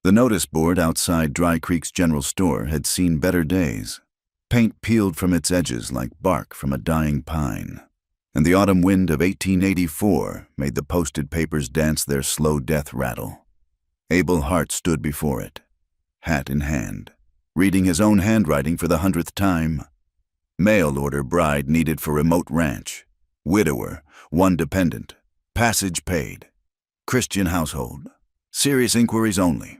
The notice board outside Dry Creek's general store had seen better days. Paint peeled from its edges like bark from a dying pine, and the autumn wind of 1884 made the posted papers dance their slow death rattle. Abel Hart stood before it, hat in hand, reading his own handwriting for the 100th time. Mail order bride needed for remote ranch. Widower, one dependent. Passage paid. Christian household. Serious inquiries only.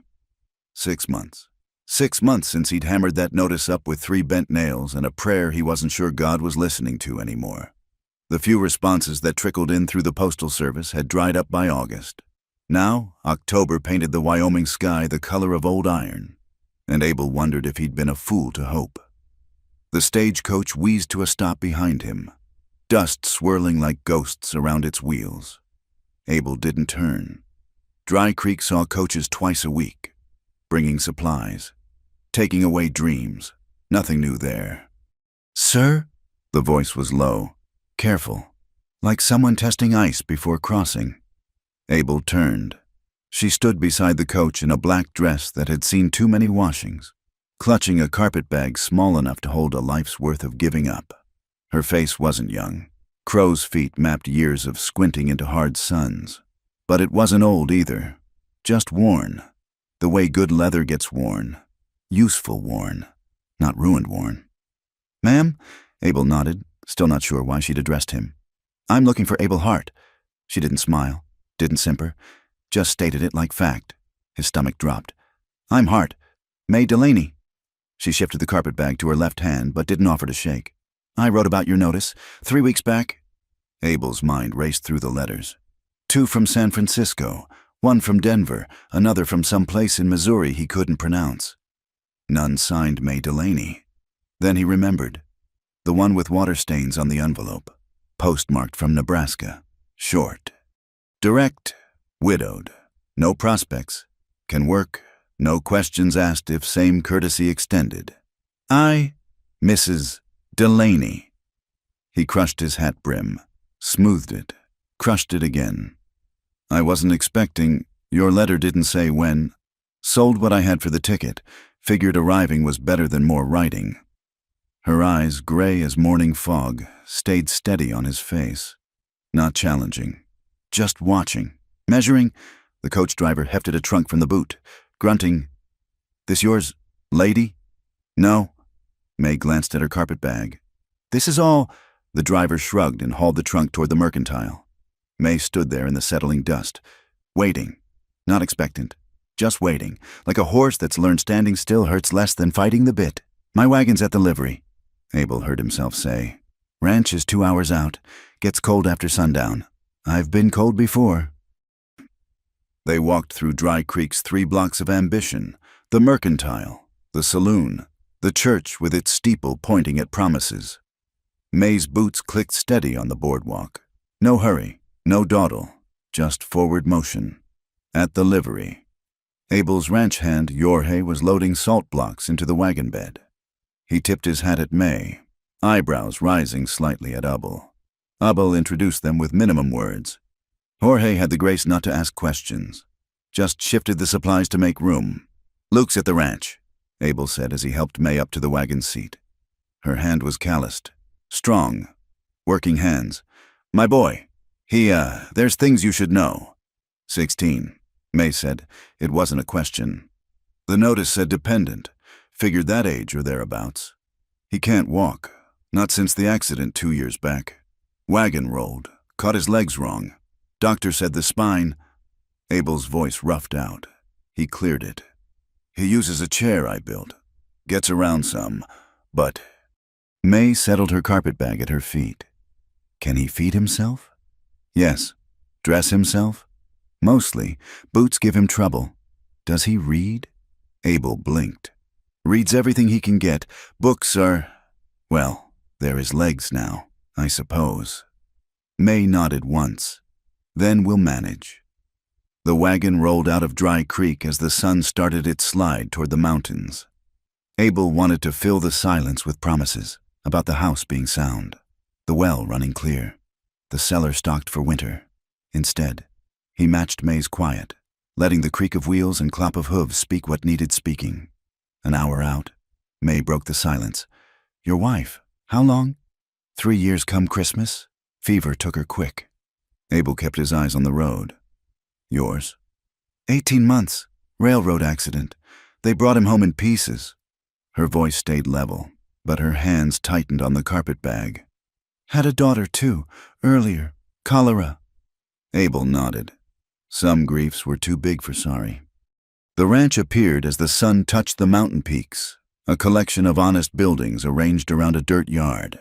6 months. 6 months since he'd hammered that notice up with 3 bent nails and a prayer he wasn't sure God was listening to anymore. The few responses that trickled in through the postal service had dried up by August. Now, October painted the Wyoming sky the color of old iron, and Abel wondered if he'd been a fool to hope. The stagecoach wheezed to a stop behind him, dust swirling like ghosts around its wheels. Abel didn't turn. Dry Creek saw coaches twice a week, bringing supplies, taking away dreams. Nothing new there. "Sir?" The voice was low, careful, like someone testing ice before crossing. Abel turned. She stood beside the coach in a black dress that had seen too many washings, clutching a carpet bag small enough to hold a life's worth of giving up. Her face wasn't young. Crow's feet mapped years of squinting into hard suns. But it wasn't old either, just worn, the way good leather gets worn. Useful worn, not ruined worn. "Ma'am?" Abel nodded, still not sure why she'd addressed him. "I'm looking for Abel Hart." She didn't smile, didn't simper, just stated it like fact. His stomach dropped. "I'm Hart. May Delaney." She shifted the carpet bag to her left hand, but didn't offer to shake. "I wrote about your notice 3 weeks back." Abel's mind raced through the letters. 2 from San Francisco, 1 from Denver, another from some place in Missouri he couldn't pronounce. None signed May Delaney. Then he remembered. The one with water stains on the envelope, postmarked from Nebraska. Short. Direct. Widowed. No prospects. Can work. No questions asked if same courtesy extended. "I, Mrs. Delaney." He crushed his hat brim, smoothed it, crushed it again. "I wasn't expecting. Your letter didn't say when. Sold what I had for the ticket. Figured arriving was better than more writing." Her eyes, gray as morning fog, stayed steady on his face. Not challenging. Just watching. Measuring. The coach driver hefted a trunk from the boot, grunting, "This yours, lady?" "No." May glanced at her carpet bag. "This is all." The driver shrugged and hauled the trunk toward the mercantile. May stood there in the settling dust, waiting, not expectant, just waiting, like a horse that's learned standing still hurts less than fighting the bit. "My wagon's at the livery," Abel heard himself say. "Ranch is 2 hours out. Gets cold after sundown. I've been cold before." They walked through Dry Creek's 3 blocks of ambition, the mercantile, the saloon, the church with its steeple pointing at promises. May's boots clicked steady on the boardwalk. No hurry, no dawdle, just forward motion. At the livery. Abel's ranch hand, Jorge, was loading salt blocks into the wagon bed. He tipped his hat at May, eyebrows rising slightly at Abel. Abel introduced them with minimum words. Jorge had the grace not to ask questions, just shifted the supplies to make room. "Luke's at the ranch," Abel said as he helped May up to the wagon seat. Her hand was calloused, strong, working hands. "My boy, there's things you should know." 16, May said. It wasn't a question. The notice said dependent, figured that age or thereabouts. "He can't walk, not since the accident 2 years back. Wagon rolled, caught his legs wrong. Doctor said the spine." Abel's voice roughed out. He cleared it. "He uses a chair I built. Gets around some, but..." May settled her carpet bag at her feet. "Can he feed himself?" "Yes." "Dress himself?" "Mostly. Boots give him trouble." "Does he read?" Abel blinked. "Reads everything he can get. Books are... well, they're his legs now, I suppose." May nodded once. "Then we'll manage." The wagon rolled out of Dry Creek as the sun started its slide toward the mountains. Abel wanted to fill the silence with promises about the house being sound, the well running clear, the cellar stocked for winter. Instead, he matched May's quiet, letting the creak of wheels and clop of hooves speak what needed speaking. An hour out, May broke the silence. Your wife, how long? 3 years come Christmas? Fever took her quick. Abel kept his eyes on the road. Yours? 18 months. Railroad accident. They brought him home in pieces. Her voice stayed level, but her hands tightened on the carpet bag. Had a daughter, too, earlier. Cholera. Abel nodded. Some griefs were too big for sorry. The ranch appeared as the sun touched the mountain peaks, a collection of honest buildings arranged around a dirt yard.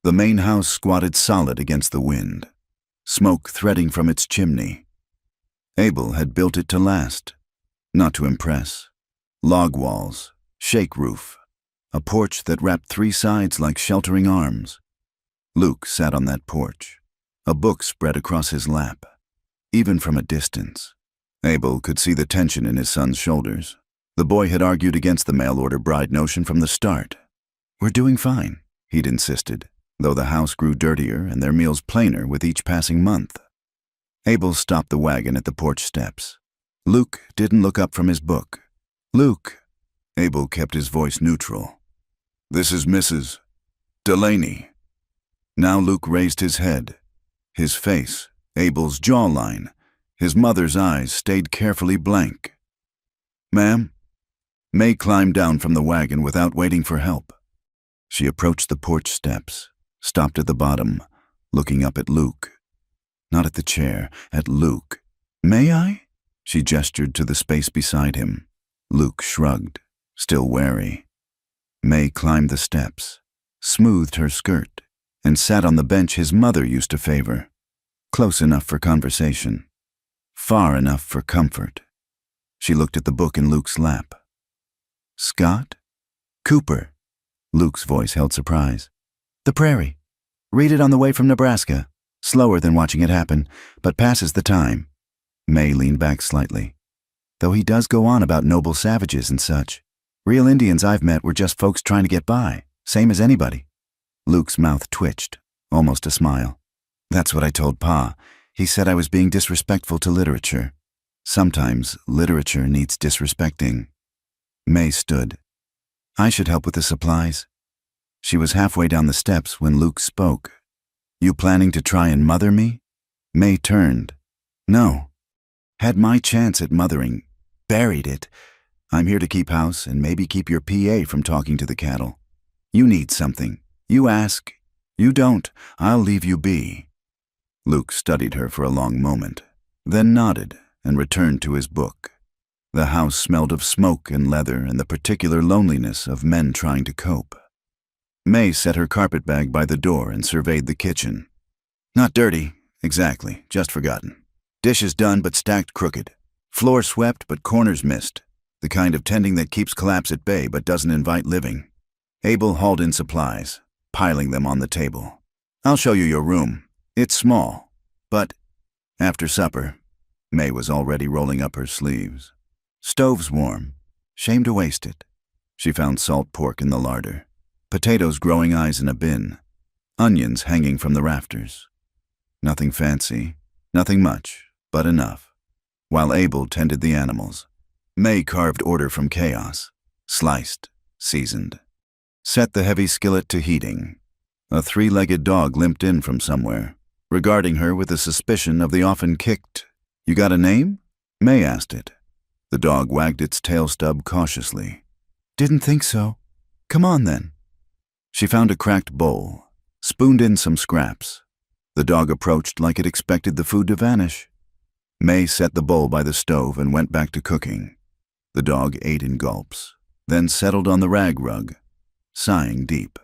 The main house squatted solid against the wind, smoke threading from its chimney. Abel had built it to last, not to impress. Log walls, shake roof, a porch that wrapped 3 sides like sheltering arms. Luke sat on that porch, a book spread across his lap. Even from a distance, Abel could see the tension in his son's shoulders. The boy had argued against the mail-order bride notion from the start. We're doing fine, he'd insisted, though the house grew dirtier and their meals plainer with each passing month. Abel stopped the wagon at the porch steps. Luke didn't look up from his book. Luke. Abel kept his voice neutral. This is Mrs. Delaney. Now Luke raised his head. His face, Abel's jawline, his mother's eyes stayed carefully blank. Ma'am? May climbed down from the wagon without waiting for help. She approached the porch steps, stopped at the bottom, looking up at Luke. Not at the chair, at Luke. May I? She gestured to the space beside him. Luke shrugged, still wary. May climbed the steps, smoothed her skirt, and sat on the bench his mother used to favor. Close enough for conversation, far enough for comfort. She looked at the book in Luke's lap. Scott? Cooper. Luke's voice held surprise. The Prairie. Read it on the way from Nebraska. Slower than watching it happen, but passes the time. May leaned back slightly. Though he does go on about noble savages and such. Real Indians I've met were just folks trying to get by, same as anybody. Luke's mouth twitched, almost a smile. That's what I told Pa. He said I was being disrespectful to literature. Sometimes literature needs disrespecting. May stood. I should help with the supplies. She was halfway down the steps when Luke spoke. You planning to try and mother me? May turned. No. Had my chance at mothering. Buried it. I'm here to keep house and maybe keep your PA from talking to the cattle. You need something. You ask. You don't. I'll leave you be. Luke studied her for a long moment, then nodded and returned to his book. The house smelled of smoke and leather and the particular loneliness of men trying to cope. May set her carpetbag by the door and surveyed the kitchen. Not dirty, exactly, just forgotten. Dishes done but stacked crooked. Floor swept but corners missed. The kind of tending that keeps collapse at bay but doesn't invite living. Abel hauled in supplies, piling them on the table. I'll show you your room. It's small, but after supper, May was already rolling up her sleeves. Stove's warm. Shame to waste it. She found salt pork in the larder, potatoes growing eyes in a bin, onions hanging from the rafters. Nothing fancy, nothing much, but enough. While Abel tended the animals, May carved order from chaos, sliced, seasoned. Set the heavy skillet to heating. A 3-legged dog limped in from somewhere, regarding her with a suspicion of the often kicked, You got a name? May asked it. The dog wagged its tail stub cautiously. Didn't think so. Come on then. She found a cracked bowl, spooned in some scraps. The dog approached like it expected the food to vanish. May set the bowl by the stove and went back to cooking. The dog ate in gulps, then settled on the rag rug, sighing deep.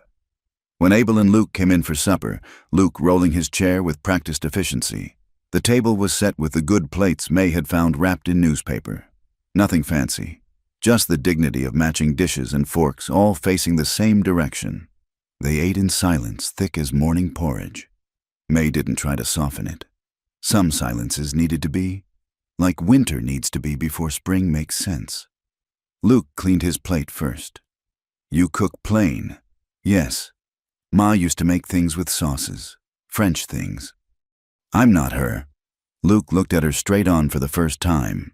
When Abel and Luke came in for supper, Luke rolling his chair with practiced efficiency, the table was set with the good plates May had found wrapped in newspaper. Nothing fancy, just the dignity of matching dishes and forks all facing the same direction. They ate in silence thick as morning porridge. May didn't try to soften it. Some silences needed to be, like winter needs to be before spring makes sense. Luke cleaned his plate first. You cook plain. Yes. Ma used to make things with sauces. French things. I'm not her. Luke looked at her straight on for the first time.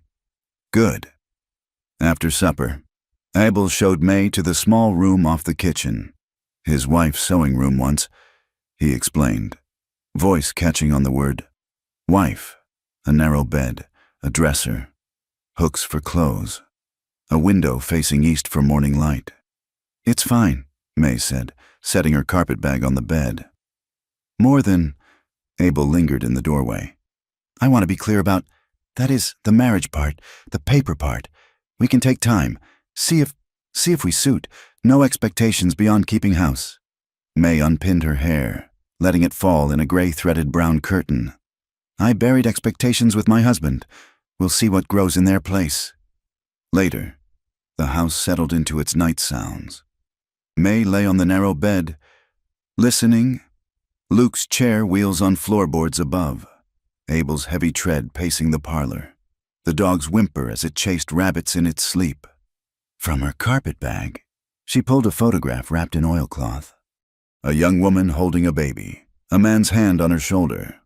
Good. After supper, Abel showed May to the small room off the kitchen. His wife's sewing room once, he explained, voice catching on the word wife. A narrow bed, a dresser, hooks for clothes, a window facing east for morning light. It's fine, May said, setting her carpet bag on the bed. More than, Abel lingered in the doorway. I want to be clear about, that is, the marriage part, the paper part. We can take time, see if we suit, no expectations beyond keeping house. May unpinned her hair, letting it fall in a gray threaded brown curtain. I buried expectations with my husband. We'll see what grows in their place. Later, the house settled into its night sounds. May lay on the narrow bed, listening. Luke's chair wheels on floorboards above. Abel's heavy tread pacing the parlor. The dog's whimper as it chased rabbits in its sleep. From her carpet bag, she pulled a photograph wrapped in oilcloth. A young woman holding a baby, a man's hand on her shoulder.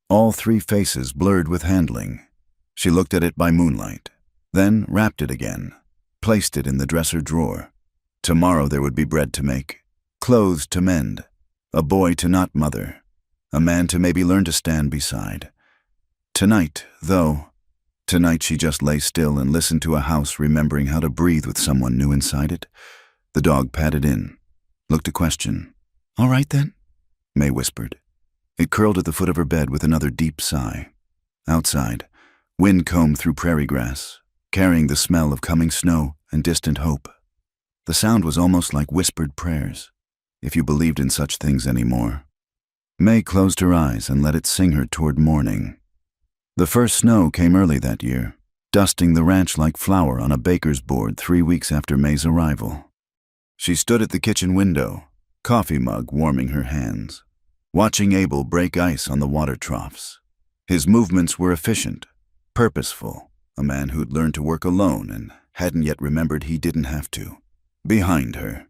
All three faces blurred with handling. She looked at it by moonlight, then wrapped it again, placed it in the dresser drawer. Tomorrow there would be bread to make, clothes to mend, a boy to not mother, a man to maybe learn to stand beside. Tonight she just lay still and listened to a house, remembering how to breathe with someone new inside it. The dog padded in, looked a question. All right then, May whispered. It curled at the foot of her bed with another deep sigh. Outside, wind combed through prairie grass, carrying the smell of coming snow and distant hope. The sound was almost like whispered prayers, if you believed in such things anymore. May closed her eyes and let it sing her toward morning. The first snow came early that year, dusting the ranch like flour on a baker's board 3 weeks after May's arrival. She stood at the kitchen window, coffee mug warming her hands, watching Abel break ice on the water troughs. His movements were efficient, purposeful, a man who'd learned to work alone and hadn't yet remembered he didn't have to. Behind her,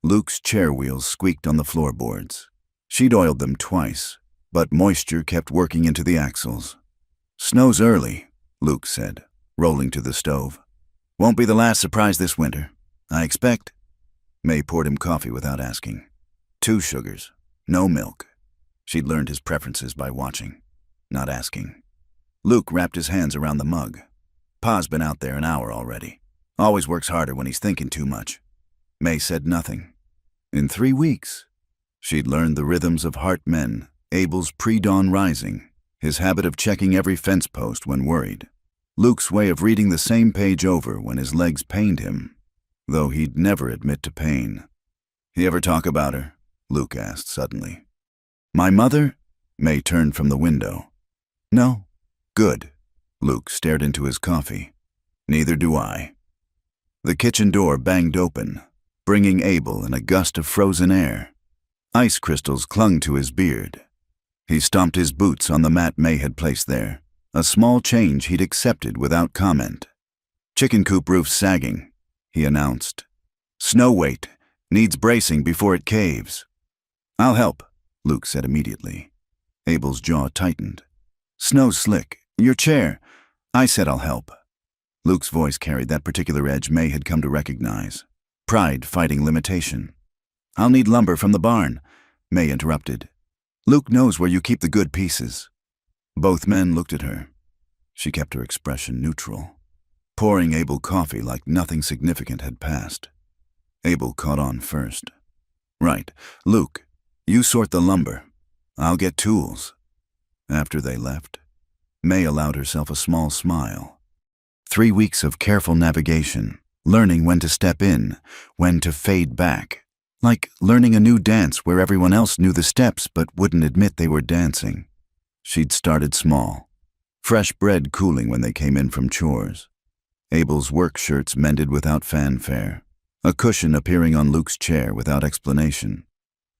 Luke's chair wheels squeaked on the floorboards. She'd oiled them twice, but moisture kept working into the axles. Snow's early, Luke said, rolling to the stove. Won't be the last surprise this winter, I expect. May poured him coffee without asking. 2 sugars, no milk. She'd learned his preferences by watching, not asking. Luke wrapped his hands around the mug. Pa's been out there an hour already. Always works harder when he's thinking too much. May said nothing. In 3 weeks, she'd learned the rhythms of heart men, Abel's pre-dawn rising, his habit of checking every fence post when worried, Luke's way of reading the same page over when his legs pained him, though he'd never admit to pain. You ever talk about her? Luke asked suddenly. My mother? May turned from the window. No. Good. Luke stared into his coffee. Neither do I. The kitchen door banged open, bringing Abel in a gust of frozen air. Ice crystals clung to his beard. He stomped his boots on the mat May had placed there, a small change he'd accepted without comment. Chicken coop roof sagging, he announced. Snow weight, needs bracing before it caves. I'll help, Luke said immediately. Abel's jaw tightened. Snow's slick, your chair. I said I'll help. Luke's voice carried that particular edge May had come to recognize. Pride fighting limitation. I'll need lumber from the barn, May interrupted. Luke knows where you keep the good pieces. Both men looked at her. She kept her expression neutral, pouring Abel coffee like nothing significant had passed. Abel caught on first. Right, Luke, you sort the lumber. I'll get tools. After they left, May allowed herself a small smile. 3 weeks of careful navigation, learning when to step in, when to fade back. Like learning a new dance where everyone else knew the steps but wouldn't admit they were dancing. She'd started small, fresh bread cooling when they came in from chores. Abel's work shirts mended without fanfare, a cushion appearing on Luke's chair without explanation.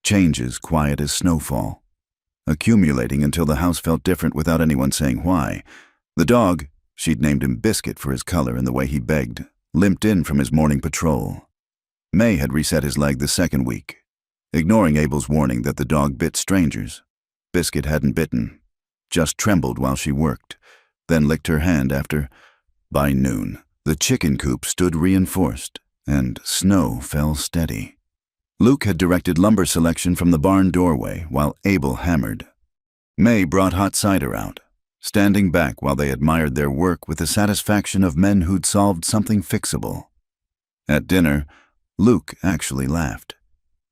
Changes quiet as snowfall, accumulating until the house felt different without anyone saying why. The dog, she'd named him Biscuit for his color and the way he begged, limped in from his morning patrol. May had reset his leg the second week, ignoring Abel's warning that the dog bit strangers. Biscuit hadn't bitten, just trembled while she worked, then licked her hand after, By noon, the chicken coop stood reinforced, and snow fell steady. Luke had directed lumber selection from the barn doorway while Abel hammered. May brought hot cider out, standing back while they admired their work with the satisfaction of men who'd solved something fixable. At dinner, Luke actually laughed.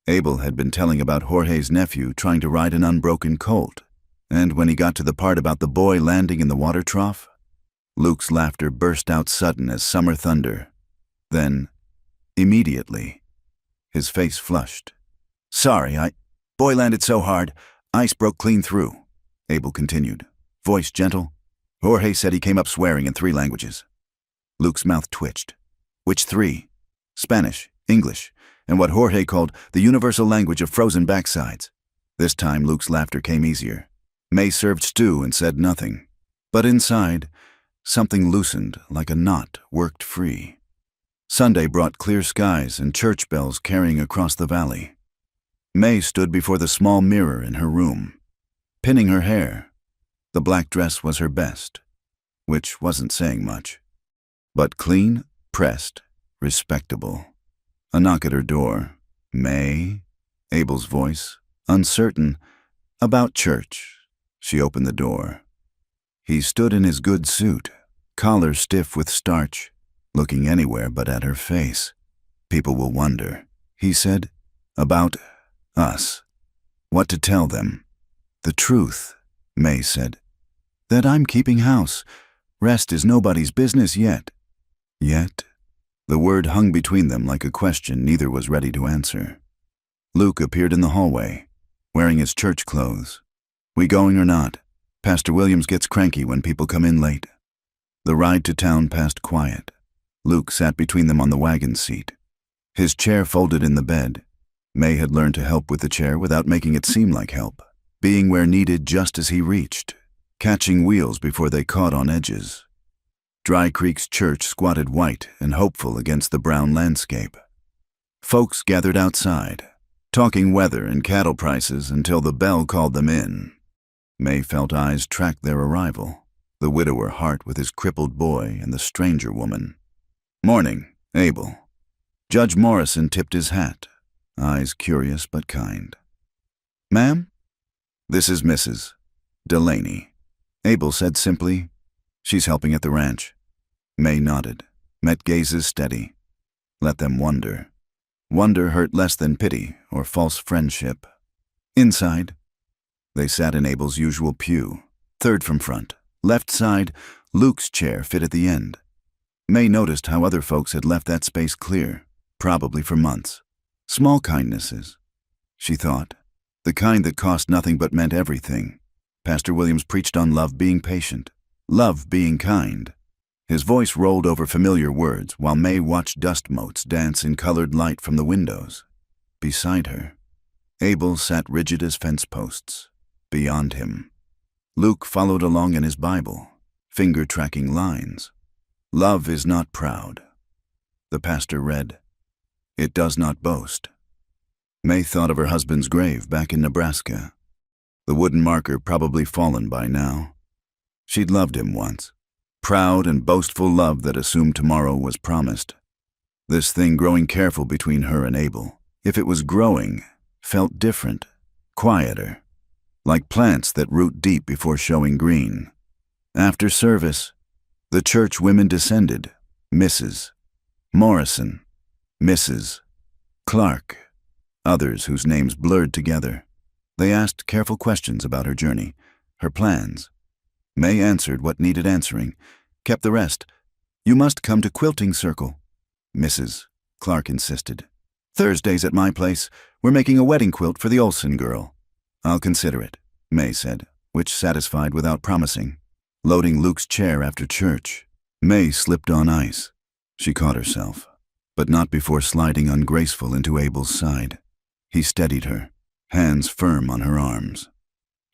Abel had been telling about Jorge's nephew trying to ride an unbroken colt, and when he got to the part about the boy landing in the water trough, Luke's laughter burst out sudden as summer thunder. Then, immediately, his face flushed. "Sorry, boy landed so hard, ice broke clean through," Abel continued, voice gentle. "Jorge said he came up swearing in 3 languages. Luke's mouth twitched. "Which 3? Spanish, English, and what Jorge called the universal language of frozen backsides." This time Luke's laughter came easier. May served stew and said nothing. But inside, something loosened like a knot worked free. Sunday brought clear skies and church bells carrying across the valley. May stood before the small mirror in her room, pinning her hair. The black dress was her best, which wasn't saying much. But clean, pressed, respectable. A knock at her door. "May?" Abel's voice, uncertain. "About church." She opened the door. He stood in his good suit, collar stiff with starch, looking anywhere but at her face. "People will wonder," he said. "About us. What to tell them." "The truth," May said. "That I'm keeping house. Rest is nobody's business yet." Yet? The word hung between them like a question neither was ready to answer. Luke appeared in the hallway, wearing his church clothes. "We going or not? Pastor Williams gets cranky when people come in late." The ride to town passed quiet. Luke sat between them on the wagon seat, his chair folded in the bed. May had learned to help with the chair without making it seem like help, being where needed just as he reached, catching wheels before they caught on edges. Dry Creek's church squatted white and hopeful against the brown landscape. Folks gathered outside, talking weather and cattle prices until the bell called them in. May felt eyes track their arrival, the widower Hart with his crippled boy and the stranger woman. "Morning, Abel." Judge Morrison tipped his hat, eyes curious but kind. "Ma'am?" "This is Mrs. Delaney," Abel said simply. "She's helping at the ranch." May nodded, met gazes steady. Let them wonder. Wonder hurt less than pity or false friendship. Inside, they sat in Abel's usual pew, third from front, left side. Luke's chair fit at the end. May noticed how other folks had left that space clear, probably for months. Small kindnesses, she thought, the kind that cost nothing but meant everything. Pastor Williams preached on love being patient, love being kind. His voice rolled over familiar words while May watched dust motes dance in colored light from the windows. Beside her, Abel sat rigid as fence posts. Beyond him, Luke followed along in his Bible, finger-tracking lines. "Love is not proud." The pastor read, "It does not boast." May thought of her husband's grave back in Nebraska. The wooden marker probably fallen by now. She'd loved him once. Proud and boastful love that assumed tomorrow was promised. This thing growing careful between her and Abel, if it was growing, felt different, quieter, like plants that root deep before showing green. After service, the church women descended. Mrs. Morrison, Mrs. Clark, others whose names blurred together. They asked careful questions about her journey, her plans. May answered what needed answering, kept the rest. "You must come to quilting circle," Mrs. Clark insisted. "Thursdays at my place. We're making a wedding quilt for the Olsen girl." "I'll consider it," May said, which satisfied without promising. Loading Luke's chair after church, May slipped on ice. She caught herself, but not before sliding ungraceful into Abel's side. He steadied her, hands firm on her arms.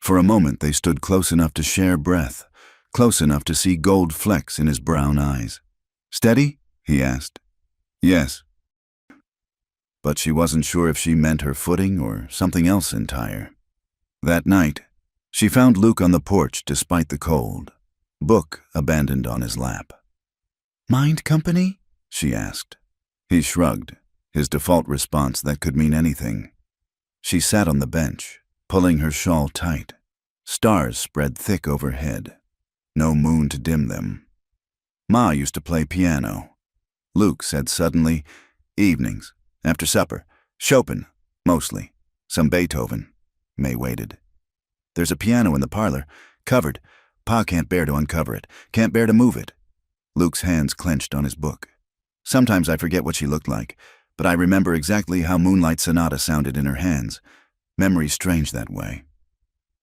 For a moment they stood close enough to share breath, close enough to see gold flecks in his brown eyes. "Steady?" he asked. "Yes." But she wasn't sure if she meant her footing or something else entire. That night, she found Luke on the porch despite the cold, book abandoned on his lap. Mind company? She asked. He shrugged, his default response that could mean anything. She sat on the bench, pulling her shawl tight. Stars spread thick overhead. No moon to dim them. Ma used to play piano. Luke said suddenly, evenings, after supper, Chopin, mostly, some Beethoven. May waited. There's a piano in the parlor, covered. Pa can't bear to uncover it, can't bear to move it. Luke's hands clenched on his book. Sometimes I forget what she looked like, but I remember exactly how Moonlight Sonata sounded in her hands. Memory's strange that way.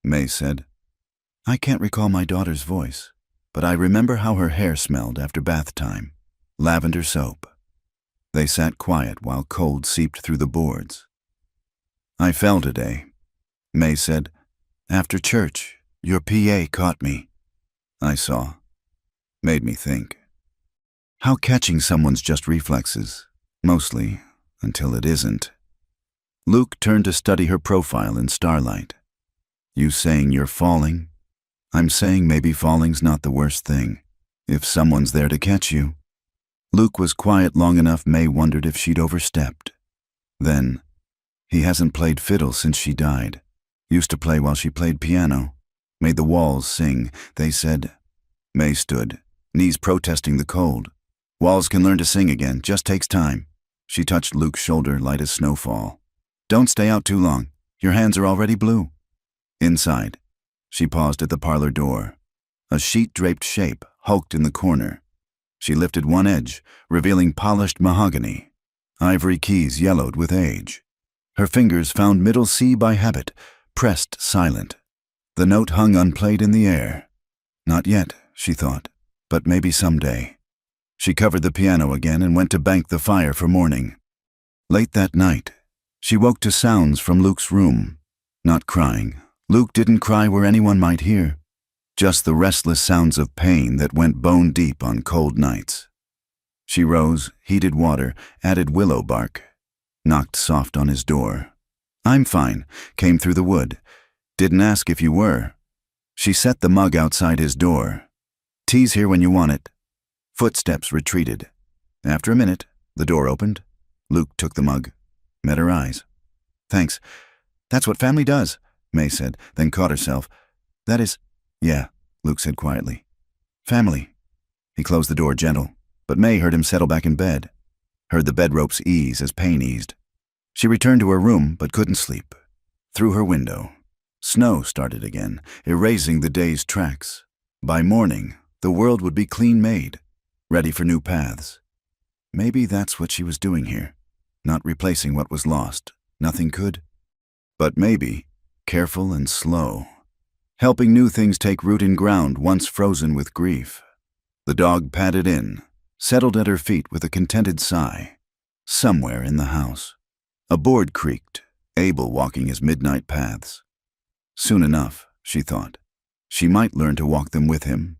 May said, I can't recall my daughter's voice, but I remember how her hair smelled after bath time. Lavender soap. They sat quiet while cold seeped through the boards. I fell today, May said. After church, your PA caught me. I saw. Made me think. How catching someone's just reflexes, mostly, until it isn't. Luke turned to study her profile in starlight. You saying you're falling? I'm saying maybe falling's not the worst thing, if someone's there to catch you. Luke was quiet long enough May wondered if she'd overstepped. Then, he hasn't played fiddle since she died. Used to play while she played piano. Made the walls sing, they said. May stood, knees protesting the cold. Walls can learn to sing again, just takes time. She touched Luke's shoulder, light as snowfall. Don't stay out too long. Your hands are already blue. Inside, she paused at the parlor door. A sheet-draped shape hulked in the corner. She lifted one edge, revealing polished mahogany. Ivory keys yellowed with age. Her fingers found middle C by habit, pressed silent. The note hung unplayed in the air. Not yet, she thought, but maybe someday. She covered the piano again and went to bank the fire for morning. Late that night, she woke to sounds from Luke's room. Not crying. Luke didn't cry where anyone might hear. Just the restless sounds of pain that went bone deep on cold nights. She rose, heated water, added willow bark. Knocked soft on his door. I'm fine, came through the wood. Didn't ask if you were. She set the mug outside his door. Tea's here when you want it. Footsteps retreated. After a minute, the door opened. Luke took the mug. Met her eyes. Thanks. That's what family does, May said, then caught herself. That is, yeah, Luke said quietly. Family. He closed the door gentle, but May heard him settle back in bed. Heard the bed ropes ease as pain eased. She returned to her room, but couldn't sleep. Through her window, snow started again, erasing the day's tracks. By morning, the world would be clean made, ready for new paths. Maybe that's what she was doing here, not replacing what was lost. Nothing could. But maybe, careful and slow, helping new things take root in ground once frozen with grief. The dog padded in, settled at her feet with a contented sigh. Somewhere in the house. A board creaked, Abel walking his midnight paths. Soon enough, she thought, she might learn to walk them with him.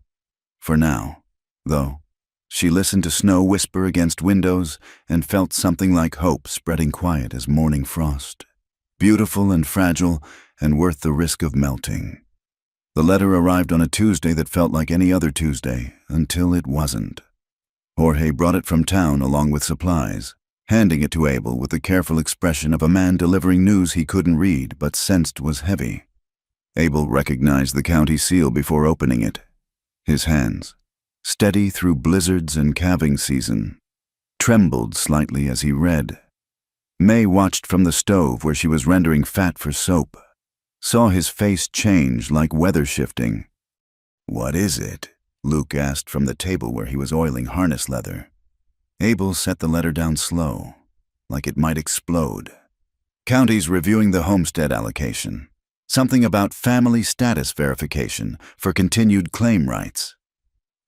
For now, though, she listened to snow whisper against windows and felt something like hope spreading quiet as morning frost. Beautiful and fragile and worth the risk of melting. The letter arrived on a Tuesday that felt like any other Tuesday, until it wasn't. Jorge brought it from town along with supplies, handing it to Abel with the careful expression of a man delivering news he couldn't read but sensed was heavy. Abel recognized the county seal before opening it. His hands, steady through blizzards and calving season, trembled slightly as he read. May watched from the stove where she was rendering fat for soap, saw his face change like weather shifting. What is it? Luke asked from the table where he was oiling harness leather. Abel set the letter down slow, like it might explode. County's reviewing the homestead allocation. Something about family status verification for continued claim rights.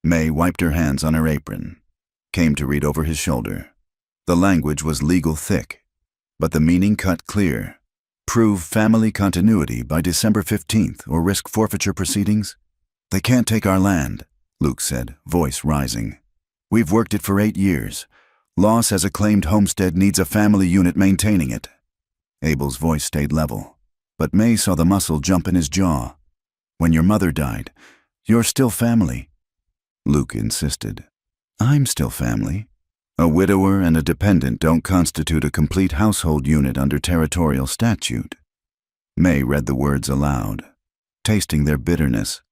May wiped her hands on her apron, came to read over his shoulder. The language was legal thick, but the meaning cut clear. Prove family continuity by December 15th or risk forfeiture proceedings. They can't take our land, Luke said, voice rising. We've worked it for 8 years. Law says a claimed homestead needs a family unit maintaining it. Abel's voice stayed level, but May saw the muscle jump in his jaw. When your mother died, you're still family. Luke insisted. I'm still family. A widower and a dependent don't constitute a complete household unit under territorial statute. May read the words aloud, tasting their bitterness.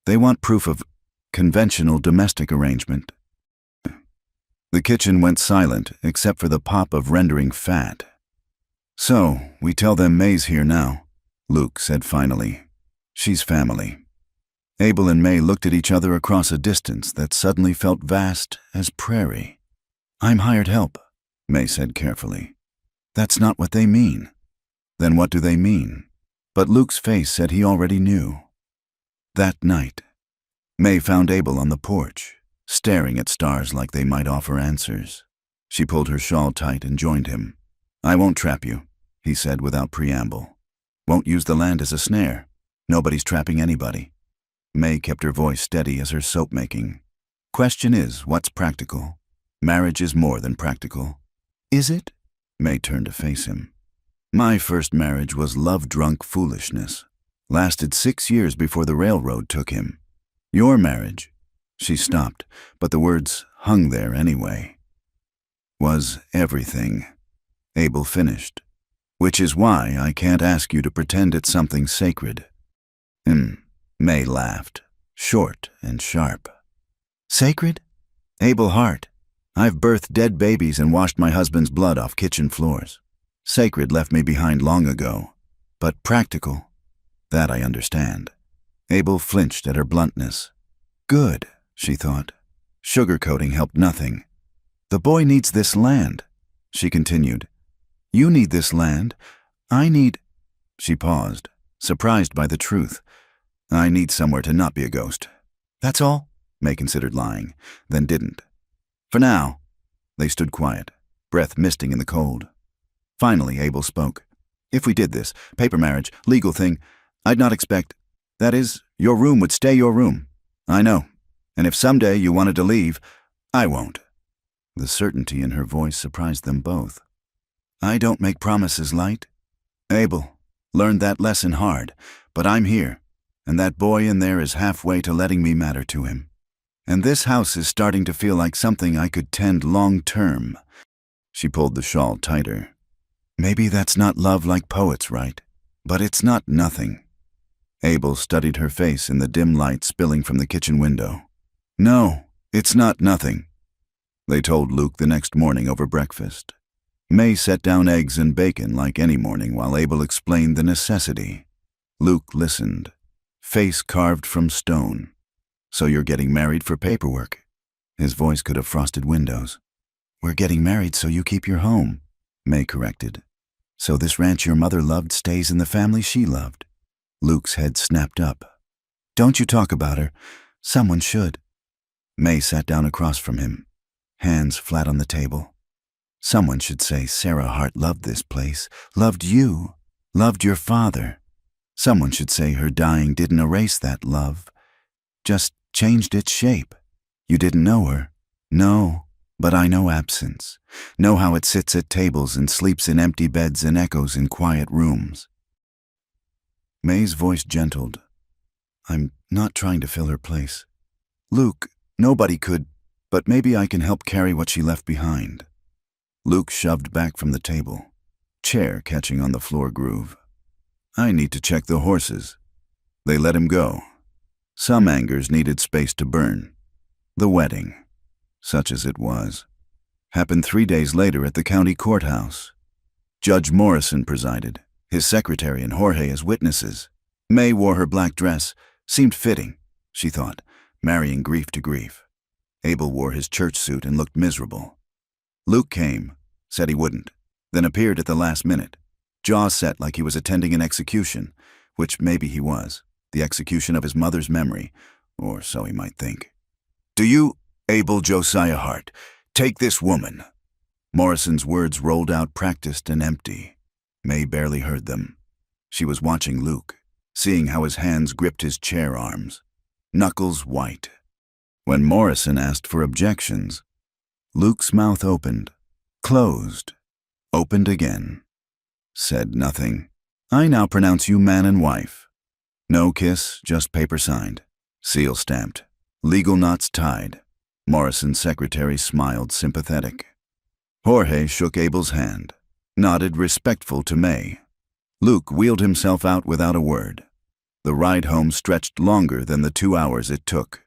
They want proof of conventional domestic arrangement. The kitchen went silent except for the pop of rendering fat. So, we tell them May's here now, Luke said finally. She's family. Abel and May looked at each other across a distance that suddenly felt vast as prairie. I'm hired help, May said carefully. That's not what they mean. Then what do they mean? But Luke's face said he already knew. That night, May found Abel on the porch, staring at stars like they might offer answers. She pulled her shawl tight and joined him. I won't trap you, he said without preamble. Won't use the land as a snare. Nobody's trapping anybody. May kept her voice steady as her soap-making. Question is, what's practical? Marriage is more than practical. Is it? May turned to face him. My first marriage was love-drunk foolishness. Lasted 6 years before the railroad took him. Your marriage, she stopped, but the words hung there anyway, was everything. Abel finished. Which is why I can't ask you to pretend it's something sacred. May laughed, short and sharp. Sacred? Abel Hart. I've birthed dead babies and washed my husband's blood off kitchen floors. Sacred left me behind long ago. But practical, that I understand. Abel flinched at her bluntness. Good, she thought. Sugarcoating helped nothing. The boy needs this land, she continued. You need this land. I need... She paused, surprised by the truth. I need somewhere to not be a ghost. That's all? May considered lying, then didn't. For now. They stood quiet, breath misting in the cold. Finally, Abel spoke. If we did this, paper marriage, legal thing, I'd not expect... That is, your room would stay your room. I know. And if someday you wanted to leave, I won't. The certainty in her voice surprised them both. I don't make promises light. Abel, learned that lesson hard, but I'm here, and that boy in there is halfway to letting me matter to him. And this house is starting to feel like something I could tend long-term. She pulled the shawl tighter. Maybe that's not love like poets write, but it's not nothing. Abel studied her face in the dim light spilling from the kitchen window. No, it's not nothing. They told Luke the next morning over breakfast. May set down eggs and bacon like any morning while Abel explained the necessity. Luke listened, face carved from stone. So you're getting married for paperwork. His voice could have frosted windows. We're getting married so you keep your home, May corrected. So this ranch your mother loved stays in the family she loved. Luke's head snapped up. Don't you talk about her. Someone should. May sat down across from him, hands flat on the table. Someone should say Sarah Hart loved this place, loved you, loved your father. Someone should say her dying didn't erase that love, just changed its shape. You didn't know her. No, but I know absence. Know how it sits at tables and sleeps in empty beds and echoes in quiet rooms. May's voice gentled. I'm not trying to fill her place. Luke, nobody could, but maybe I can help carry what she left behind. Luke shoved back from the table, chair catching on the floor groove. I need to check the horses. They let him go. Some angers needed space to burn. The wedding, such as it was, happened 3 days later at the county courthouse. Judge Morrison presided, his secretary and Jorge as witnesses. May wore her black dress, seemed fitting, she thought, marrying grief to grief. Abel wore his church suit and looked miserable. Luke came, said he wouldn't, then appeared at the last minute, jaw set like he was attending an execution, which maybe he was, the execution of his mother's memory, or so he might think. Do you, Abel Josiah Hart, take this woman? Morrison's words rolled out practiced and empty. May barely heard them. She was watching Luke, seeing how his hands gripped his chair arms, knuckles white. When Morrison asked for objections, Luke's mouth opened, closed, opened again. Said nothing. I now pronounce you man and wife. No kiss, just paper signed. Seal stamped. Legal knots tied. Morrison's secretary smiled sympathetic. Jorge shook Abel's hand, nodded respectful to May. Luke wheeled himself out without a word. The ride home stretched longer than the 2 hours it took.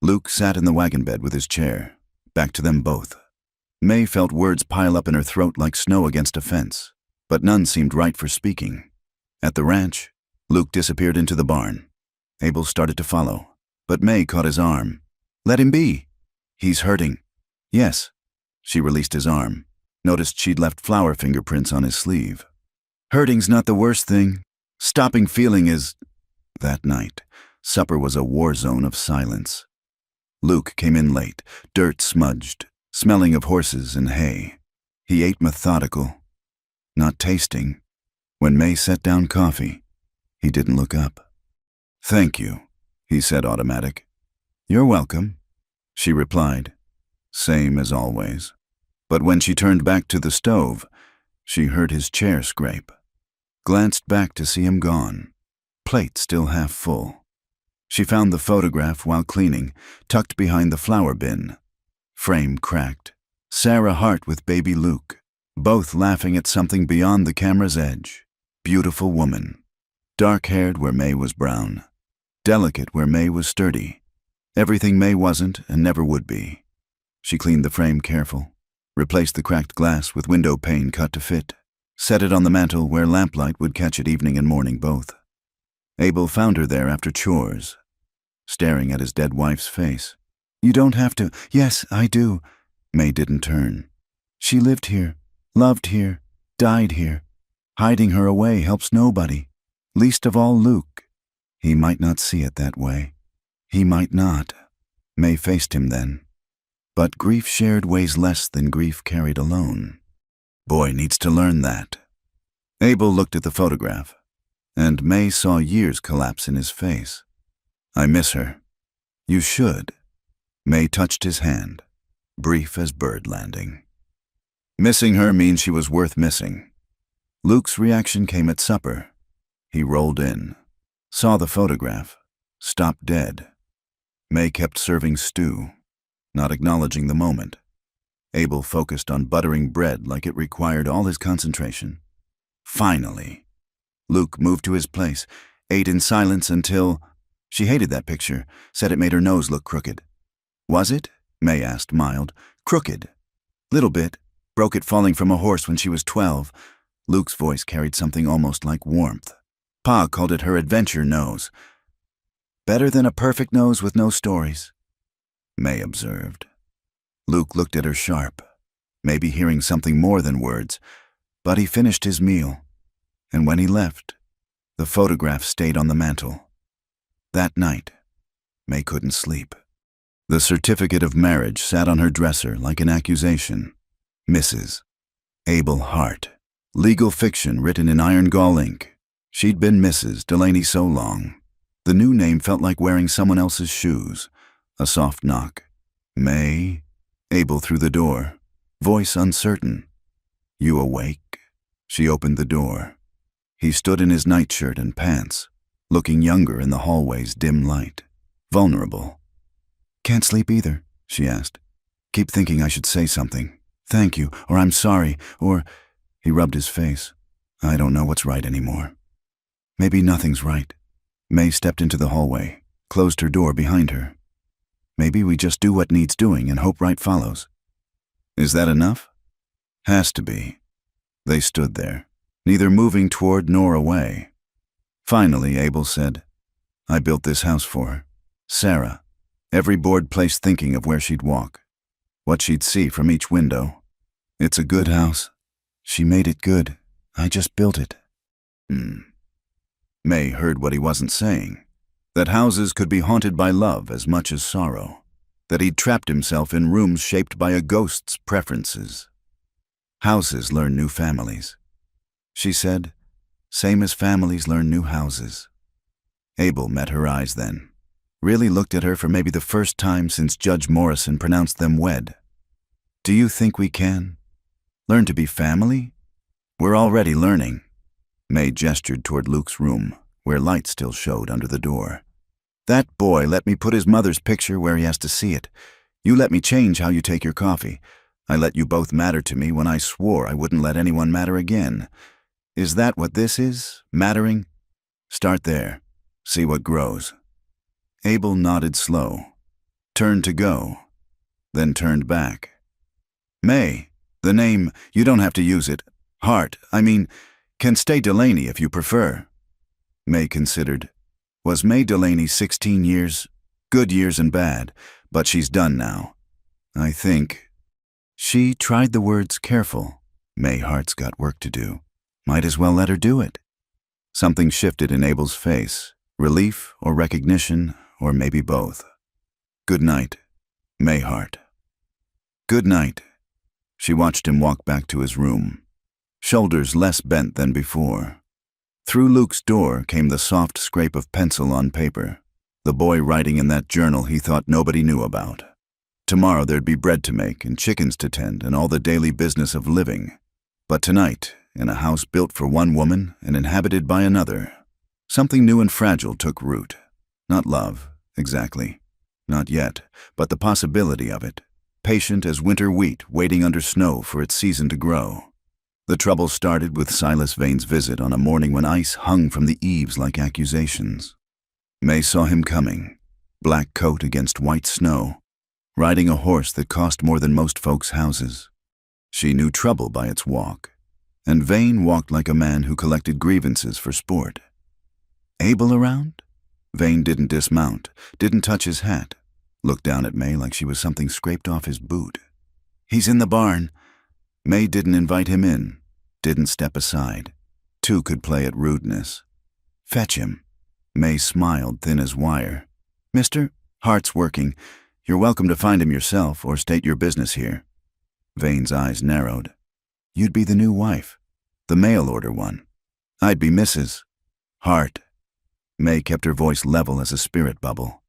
Luke sat in the wagon bed with his chair, back to them both. May felt words pile up in her throat like snow against a fence, but none seemed right for speaking. At the ranch, Luke disappeared into the barn. Abel started to follow, but May caught his arm. "Let him be. He's hurting." "Yes." She released his arm, noticed she'd left flower fingerprints on his sleeve. "Hurting's not the worst thing. Stopping feeling is—" That night, supper was a war zone of silence. Luke came in late, dirt smudged, smelling of horses and hay. He ate methodical, not tasting. When May set down coffee, he didn't look up. "Thank you," he said automatic. "You're welcome," she replied, same as always. But when she turned back to the stove, she heard his chair scrape. Glanced back to see him gone, plate still half full. She found the photograph while cleaning, tucked behind the flower bin. Frame cracked. Sarah Hart with baby Luke, both laughing at something beyond the camera's edge. Beautiful woman. Dark-haired where May was brown. Delicate where May was sturdy. Everything May wasn't and never would be. She cleaned the frame careful, replaced the cracked glass with window pane cut to fit, set it on the mantel where lamplight would catch it evening and morning both. Abel found her there after chores, staring at his dead wife's face. "You don't have to." "Yes, I do." May didn't turn. "She lived here, loved here, died here. Hiding her away helps nobody, least of all Luke." He might not see it that way. He might not. May faced him then. But grief shared weighs less than grief carried alone. Boy needs to learn that. Abel looked at the photograph, and May saw years collapse in his face. "I miss her." "You should." May touched his hand, brief as bird landing. Missing her means she was worth missing. Luke's reaction came at supper. He rolled in, saw the photograph, stopped dead. May kept serving stew, not acknowledging the moment. Abel focused on buttering bread like it required all his concentration. Finally, Luke moved to his place, ate in silence until— She hated that picture, said it made her nose look crooked. "Was it?" May asked, mild. "Crooked. Little bit. Broke it falling from a horse when she was 12. Luke's voice carried something almost like warmth. Pa called it her adventure nose. "Better than a perfect nose with no stories," May observed. Luke looked at her sharp, maybe hearing something more than words, but he finished his meal, and when he left, the photograph stayed on the mantel. That night, May couldn't sleep. The certificate of marriage sat on her dresser like an accusation. Mrs. Abel Hart. Legal fiction written in iron gall ink. She'd been Mrs. Delaney so long. The new name felt like wearing someone else's shoes. A soft knock. "May?" Abel through the door, voice uncertain. "You awake?" She opened the door. He stood in his nightshirt and pants, looking younger in the hallway's dim light. Vulnerable. "Can't sleep either," she asked. "Keep thinking I should say something. Thank you, or I'm sorry, or—" He rubbed his face. "I don't know what's right anymore." Maybe nothing's right. May stepped into the hallway, closed her door behind her. Maybe we just do what needs doing and hope right follows. Is that enough? Has to be. They stood there, neither moving toward nor away. Finally, Abel said, "I built this house for her. Sarah. Every board placed thinking of where she'd walk, what she'd see from each window. It's a good house. She made it good. I just built it." May heard what he wasn't saying. That houses could be haunted by love as much as sorrow. That he'd trapped himself in rooms shaped by a ghost's preferences. Houses learn new families. She said, same as families learn new houses. Abel met her eyes then. Really looked at her for maybe the first time since Judge Morrison pronounced them wed. "Do you think we can? Learn to be family? We're already learning." May gestured toward Luke's room, where light still showed under the door. "That boy let me put his mother's picture where he has to see it. You let me change how you take your coffee. I let you both matter to me when I swore I wouldn't let anyone matter again. Is that what this is? Mattering? Start there. See what grows. Abel nodded slow, turned to go, then turned back. May, the name, you don't have to use it. Hart, can stay Delaney if you prefer. May considered. Was May Delaney 16 years? Good years and bad, but she's done now. I think. She tried the words careful. May Hart's got work to do. Might as well let her do it. Something shifted in Abel's face. Relief or recognition, or maybe both. Good night, May Hart. Good night. She watched him walk back to his room, shoulders less bent than before. Through Luke's door came the soft scrape of pencil on paper, the boy writing in that journal he thought nobody knew about. Tomorrow there'd be bread to make and chickens to tend and all the daily business of living. But tonight, in a house built for one woman and inhabited by another, something new and fragile took root. Not love, exactly. Not yet, but the possibility of it, patient as winter wheat waiting under snow for its season to grow. The trouble started with Silas Vane's visit on a morning when ice hung from the eaves like accusations. May saw him coming, black coat against white snow, riding a horse that cost more than most folks' houses. She knew trouble by its walk, and Vane walked like a man who collected grievances for sport. Abel around? Vane didn't dismount, didn't touch his hat, looked down at May like she was something scraped off his boot. He's in the barn. May didn't invite him in, didn't step aside. Two could play at rudeness. Fetch him. May smiled, thin as wire. Mister, Hart's working. You're welcome to find him yourself or state your business here. Vane's eyes narrowed. You'd be the new wife, the mail order one. I'd be Mrs. Hart. May kept her voice level as a spirit bubble.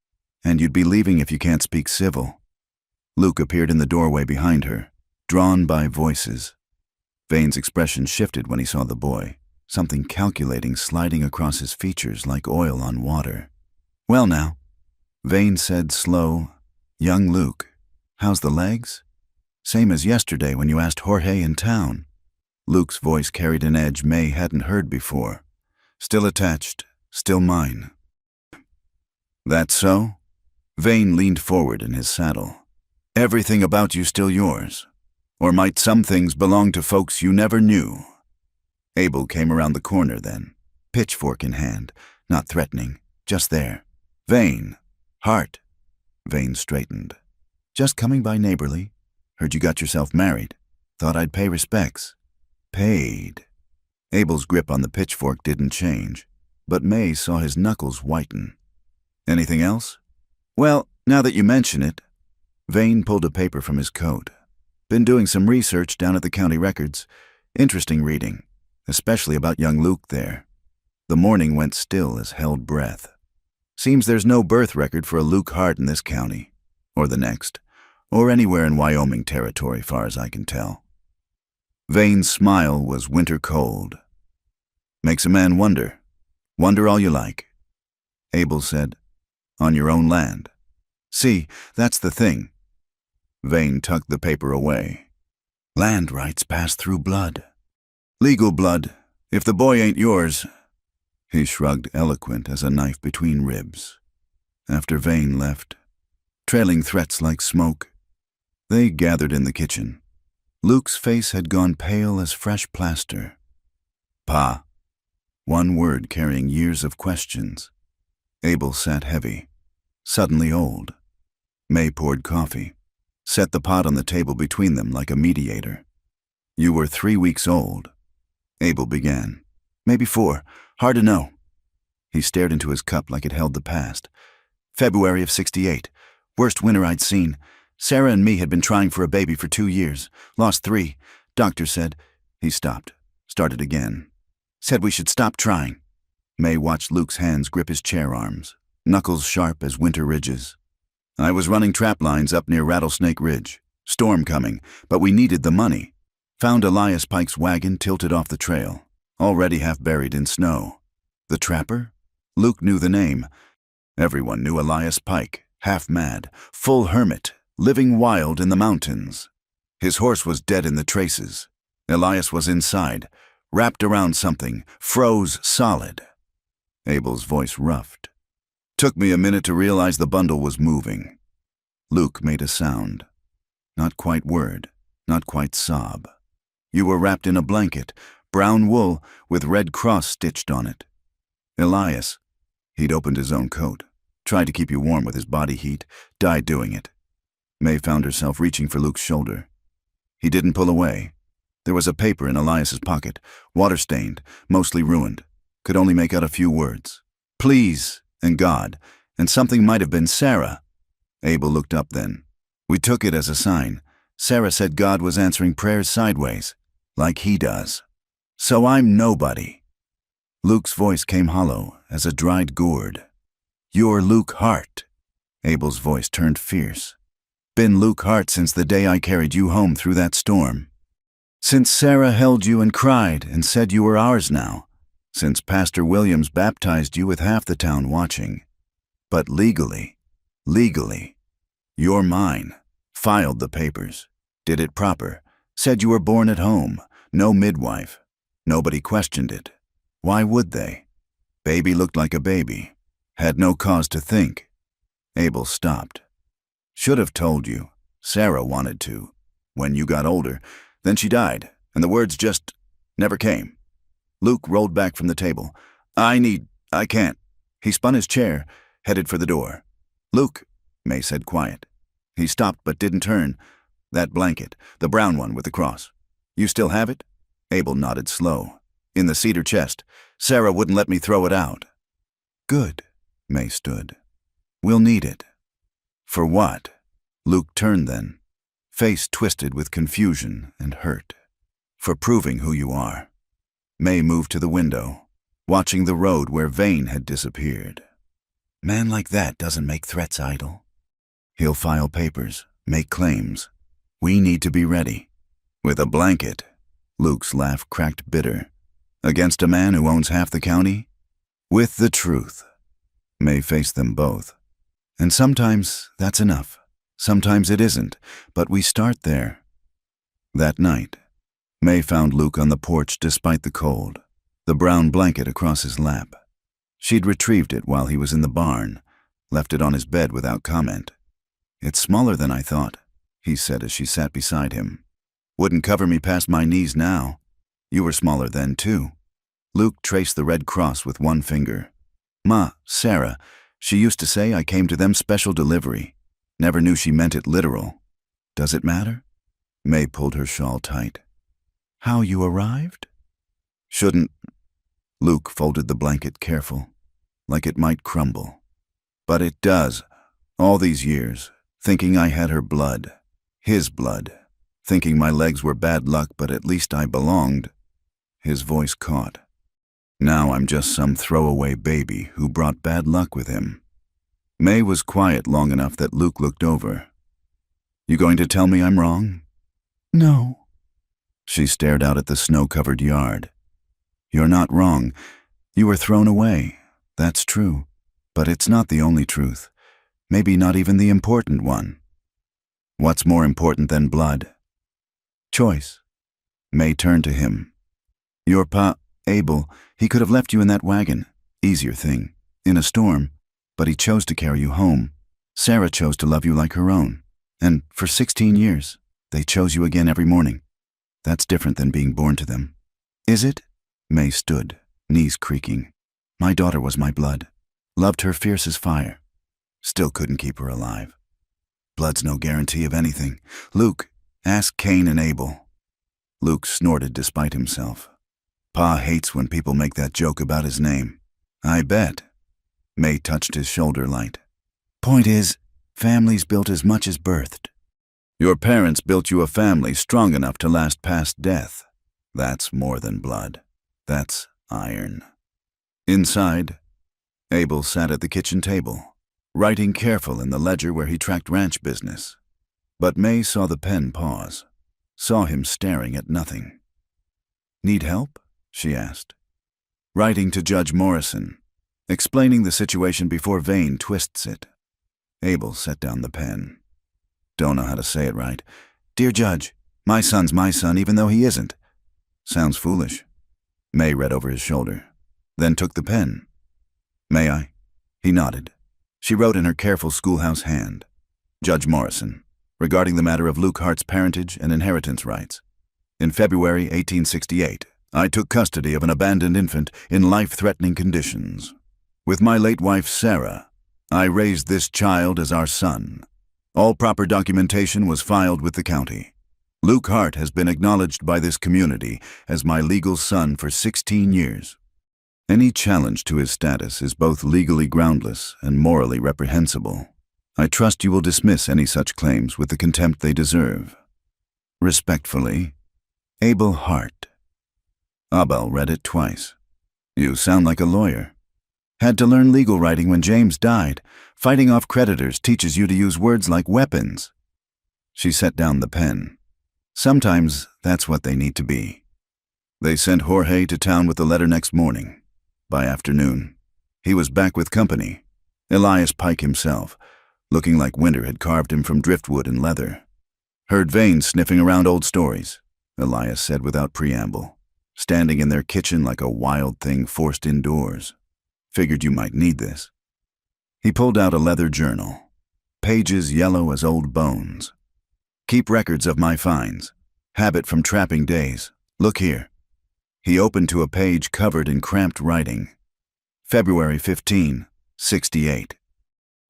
And you'd be leaving if you can't speak civil. Luke appeared in the doorway behind her, drawn by voices. Vane's expression shifted when he saw the boy, something calculating sliding across his features like oil on water. Well now, Vane said slow, Young Luke, how's the legs? Same as yesterday when you asked Jorge in town. Luke's voice carried an edge May hadn't heard before. Still attached, still mine. That so? Vane leaned forward in his saddle. Everything about you still yours? Or might some things belong to folks you never knew? Abel came around the corner then, pitchfork in hand, not threatening, just there. Vane, Hart. Vane straightened. Just coming by neighborly. Heard you got yourself married. Thought I'd pay respects. Paid. Abel's grip on the pitchfork didn't change, but May saw his knuckles whiten. Anything else? Well, now that you mention it. Vane pulled a paper from his coat. Been doing some research down at the county records. Interesting reading, especially about young Luke there. The morning went still as held breath. Seems there's no birth record for a Luke Hart in this county, or the next, or anywhere in Wyoming territory, far as I can tell. Vane's smile was winter cold. Makes a man wonder. Wonder all you like. Abel said, on your own land. See, that's the thing. Vane tucked the paper away. Land rights pass through blood. Legal blood. If the boy ain't yours. He shrugged, eloquent as a knife between ribs. After Vane left, trailing threats like smoke, they gathered in the kitchen. Luke's face had gone pale as fresh plaster. Pa. One word carrying years of questions. Abel sat heavy, suddenly old. May poured coffee, set the pot on the table between them like a mediator. You were 3 weeks old. Abel began. Maybe 4. Hard to know. He stared into his cup like it held the past. February of '68. Worst winter I'd seen. Sarah and me had been trying for a baby for 2 years. Lost 3. Doctor said. He stopped. Started again. Said we should stop trying. May watched Luke's hands grip his chair arms, knuckles sharp as winter ridges. I was running trap lines up near Rattlesnake Ridge. Storm coming, but we needed the money. Found Elias Pike's wagon tilted off the trail, already half buried in snow. The trapper? Luke knew the name. Everyone knew Elias Pike, half mad, full hermit, living wild in the mountains. His horse was dead in the traces. Elias was inside, wrapped around something, froze solid. Abel's voice roughed. Took me a minute to realize the bundle was moving. Luke made a sound. Not quite word, not quite sob. You were wrapped in a blanket, brown wool with red cross stitched on it. Elias, he'd opened his own coat, tried to keep you warm with his body heat, died doing it. May found herself reaching for Luke's shoulder. He didn't pull away. There was a paper in Elias's pocket, water-stained, mostly ruined. Could only make out a few words. Please, and God, and something might have been Sarah. Abel looked up then. We took it as a sign. Sarah said God was answering prayers sideways, like he does. So I'm nobody. Luke's voice came hollow as a dried gourd. You're Luke Hart. Abel's voice turned fierce. Been Luke Hart since the day I carried you home through that storm. Since Sarah held you and cried and said you were ours now. Since Pastor Williams baptized you with half the town watching. But legally, you're mine. Filed the papers. Did it proper. Said you were born at home. No midwife. Nobody questioned it. Why would they? Baby looked like a baby. Had no cause to think. Abel stopped. Should have told you. Sarah wanted to. When you got older, then she died, and the words just never came. Luke rolled back from the table. I can't. He spun his chair, headed for the door. Luke, May said quiet. He stopped but didn't turn. That blanket, the brown one with the cross. You still have it? Abel nodded slow. In the cedar chest. Sarah wouldn't let me throw it out. Good, May stood. We'll need it. For what? Luke turned then, face twisted with confusion and hurt. For proving who you are. May moved to the window, watching the road where Vane had disappeared. Man like that doesn't make threats idle. He'll file papers, make claims. We need to be ready. With a blanket. Luke's laugh cracked bitter. Against a man who owns half the county? With the truth. May faced them both. And sometimes that's enough. Sometimes it isn't, but we start there. That night, May found Luke on the porch despite the cold, the brown blanket across his lap. She'd retrieved it while he was in the barn, left it on his bed without comment. It's smaller than I thought, he said as she sat beside him. Wouldn't cover me past my knees now. You were smaller then, too. Luke traced the red cross with one finger. Ma, Sarah, she used to say I came to them special delivery. Never knew she meant it literal. Does it matter? May pulled her shawl tight. How you arrived? Shouldn't. Luke folded the blanket careful, like it might crumble. But it does, all these years, thinking I had her blood, his blood, thinking my legs were bad luck but at least I belonged. His voice caught. Now I'm just some throwaway baby who brought bad luck with him. May was quiet long enough that Luke looked over. You going to tell me I'm wrong? No. She stared out at the snow-covered yard. You're not wrong. You were thrown away. That's true. But it's not the only truth. Maybe not even the important one. What's more important than blood? Choice. May turned to him. Your Abel, he could have left you in that wagon. Easier thing. In a storm. But he chose to carry you home. Sarah chose to love you like her own. And for 16 years, they chose you again every morning. That's different than being born to them. Is it? May stood, knees creaking. My daughter was my blood. Loved her fierce as fire. Still couldn't keep her alive. Blood's no guarantee of anything. Luke, ask Cain and Abel. Luke snorted despite himself. Pa hates when people make that joke about his name. I bet. May touched his shoulder light. Point is, family's built as much as birthed. Your parents built you a family strong enough to last past death. That's more than blood. That's iron. Inside, Abel sat at the kitchen table, writing careful in the ledger where he tracked ranch business. But May saw the pen pause, saw him staring at nothing. Need help? She asked. Writing to Judge Morrison, explaining the situation before Vane twists it. Abel set down the pen. Don't know how to say it right. Dear Judge, my son's my son even though he isn't. Sounds foolish. May read over his shoulder, then took the pen. May I? He nodded. She wrote in her careful schoolhouse hand, Judge Morrison, regarding the matter of Luke Hart's parentage and inheritance rights. In February 1868, I took custody of an abandoned infant in life-threatening conditions. With my late wife, Sarah, I raised this child as our son. All proper documentation was filed with the county. Luke Hart has been acknowledged by this community as my legal son for 16 years. Any challenge to his status is both legally groundless and morally reprehensible. I trust you will dismiss any such claims with the contempt they deserve. Respectfully, Abel Hart. Abel read it twice. You sound like a lawyer. Had to learn legal writing when James died. Fighting off creditors teaches you to use words like weapons. She set down the pen. Sometimes that's what they need to be. They sent Jorge to town with the letter next morning. By afternoon, he was back with company. Elias Pike himself, looking like winter had carved him from driftwood and leather. Heard Vane sniffing around old stories, Elias said without preamble, standing in their kitchen like a wild thing forced indoors. Figured you might need this. He pulled out a leather journal, pages yellow as old bones. Keep records of my finds. Habit from trapping days. Look here. He opened to a page covered in cramped writing. February 15, 68.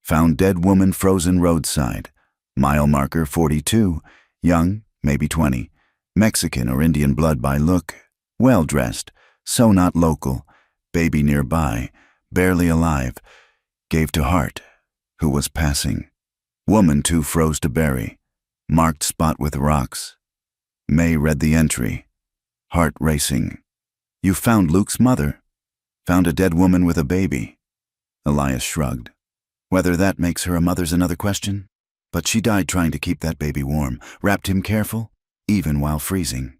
Found dead woman frozen roadside. Mile marker 42. Young, maybe 20. Mexican or Indian blood by look. Well dressed, so not local. Baby nearby, barely alive. Gave to Hart, who was passing. Woman too froze to bury. Marked spot with rocks. May read the entry. Heart racing. You found Luke's mother. Found a dead woman with a baby. Elias shrugged. Whether that makes her a mother's another question. But she died trying to keep that baby warm. Wrapped him careful, even while freezing.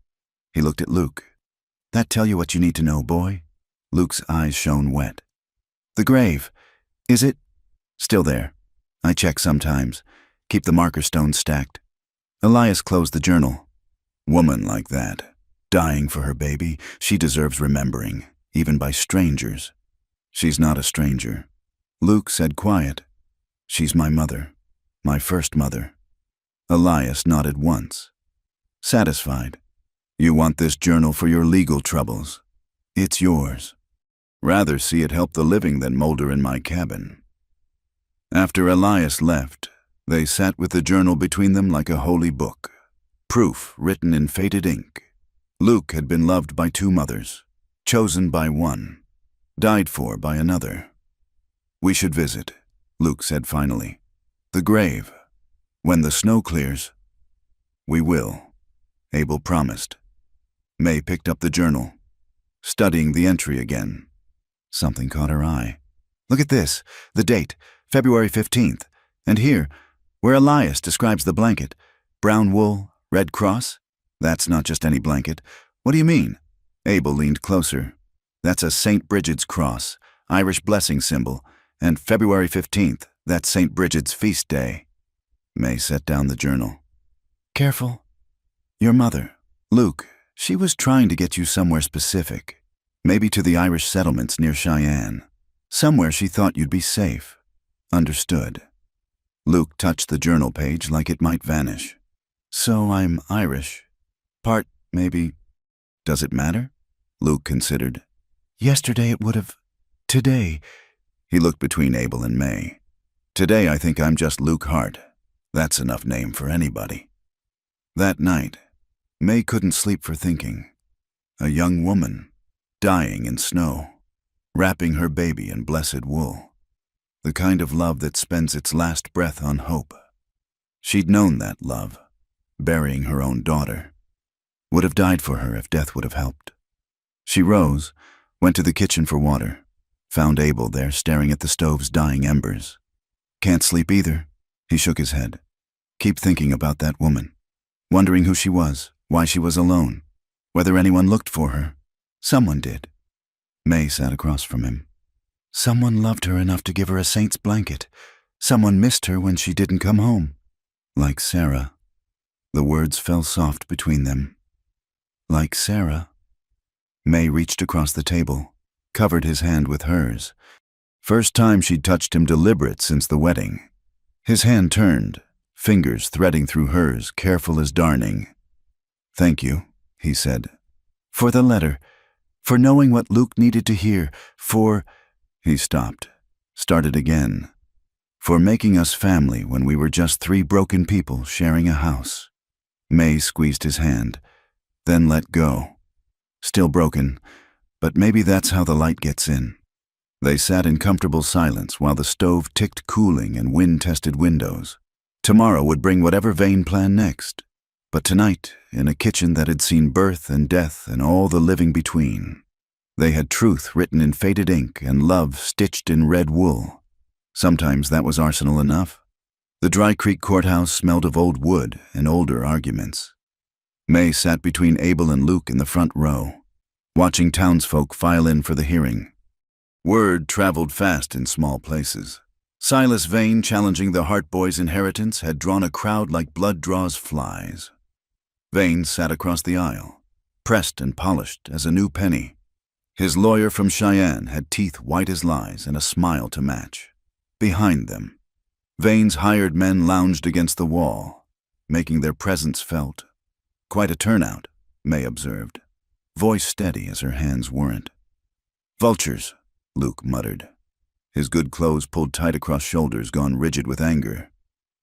He looked at Luke. That tell you what you need to know, boy? Luke's eyes shone wet. The grave. Is it? Still there. I check sometimes. Keep the marker stones stacked. Elias closed the journal. Woman like that, dying for her baby, she deserves remembering, even by strangers. She's not a stranger. Luke said quiet. She's my mother, my first mother. Elias nodded once. Satisfied. You want this journal for your legal troubles. It's yours. Rather see it help the living than molder in my cabin. After Elias left, they sat with the journal between them like a holy book. Proof written in faded ink. Luke had been loved by two mothers, chosen by one, died for by another. We should visit, Luke said finally. The grave. When the snow clears. We will, Abel promised. May picked up the journal, studying the entry again. Something caught her eye. Look at this, the date, February 15th. And here, where Elias describes the blanket, brown wool, red cross. That's not just any blanket. What do you mean? Abel leaned closer. That's a St. Bridget's cross, Irish blessing symbol, and February 15th, that's St. Bridget's feast day. May set down the journal. Careful. Your mother, Luke, she was trying to get you somewhere specific. Maybe to the Irish settlements near Cheyenne. Somewhere she thought you'd be safe. Understood. Luke touched the journal page like it might vanish. So I'm Irish. Part, maybe. Does it matter? Luke considered. Yesterday it would have. Today. He looked between Abel and May. Today I think I'm just Luke Hart. That's enough name for anybody. That night, May couldn't sleep for thinking. A young woman, dying in snow, wrapping her baby in blessed wool. The kind of love that spends its last breath on hope. She'd known that love, burying her own daughter. Would have died for her if death would have helped. She rose, went to the kitchen for water, found Abel there staring at the stove's dying embers. Can't sleep either. He shook his head. Keep thinking about that woman, wondering who she was, why she was alone, whether anyone looked for her. Someone did. May sat across from him. Someone loved her enough to give her a saint's blanket. Someone missed her when she didn't come home. Like Sarah. The words fell soft between them. Like Sarah. May reached across the table, covered his hand with hers. First time she'd touched him deliberate since the wedding. His hand turned, fingers threading through hers, careful as darning. "Thank you," he said. "For the letter. For knowing what Luke needed to hear. For—" He stopped, started again. "For making us family when we were just three broken people sharing a house." May squeezed his hand, then let go. Still broken, but maybe that's how the light gets in. They sat in comfortable silence while the stove ticked cooling and wind-tested windows. Tomorrow would bring whatever Vane planned next. But tonight, in a kitchen that had seen birth and death and all the living between, they had truth written in faded ink and love stitched in red wool. Sometimes that was arsenal enough. The Dry Creek courthouse smelled of old wood and older arguments. May sat between Abel and Luke in the front row, watching townsfolk file in for the hearing. Word traveled fast in small places. Silas Vane challenging the Hart boys' inheritance had drawn a crowd like blood draws flies. Vane sat across the aisle, pressed and polished as a new penny. His lawyer from Cheyenne had teeth white as lies and a smile to match. Behind them, Vane's hired men lounged against the wall, making their presence felt. Quite a turnout, May observed, voice steady as her hands weren't. "Vultures," Luke muttered, his good clothes pulled tight across shoulders gone rigid with anger.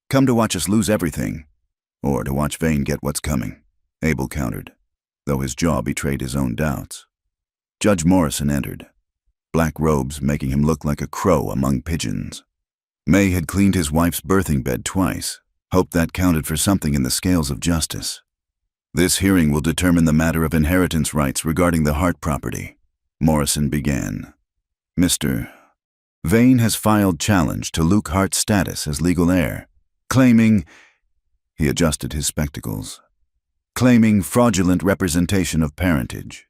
"Come to watch us lose everything, or to watch Vane get what's coming," Abel countered, though his jaw betrayed his own doubts. Judge Morrison entered, black robes making him look like a crow among pigeons. May had cleaned his wife's birthing bed twice, hoped that counted for something in the scales of justice. "This hearing will determine the matter of inheritance rights regarding the Hart property," Morrison began. "Mr. Vane has filed challenge to Luke Hart's status as legal heir, claiming—" He adjusted his spectacles. "Claiming fraudulent representation of parentage."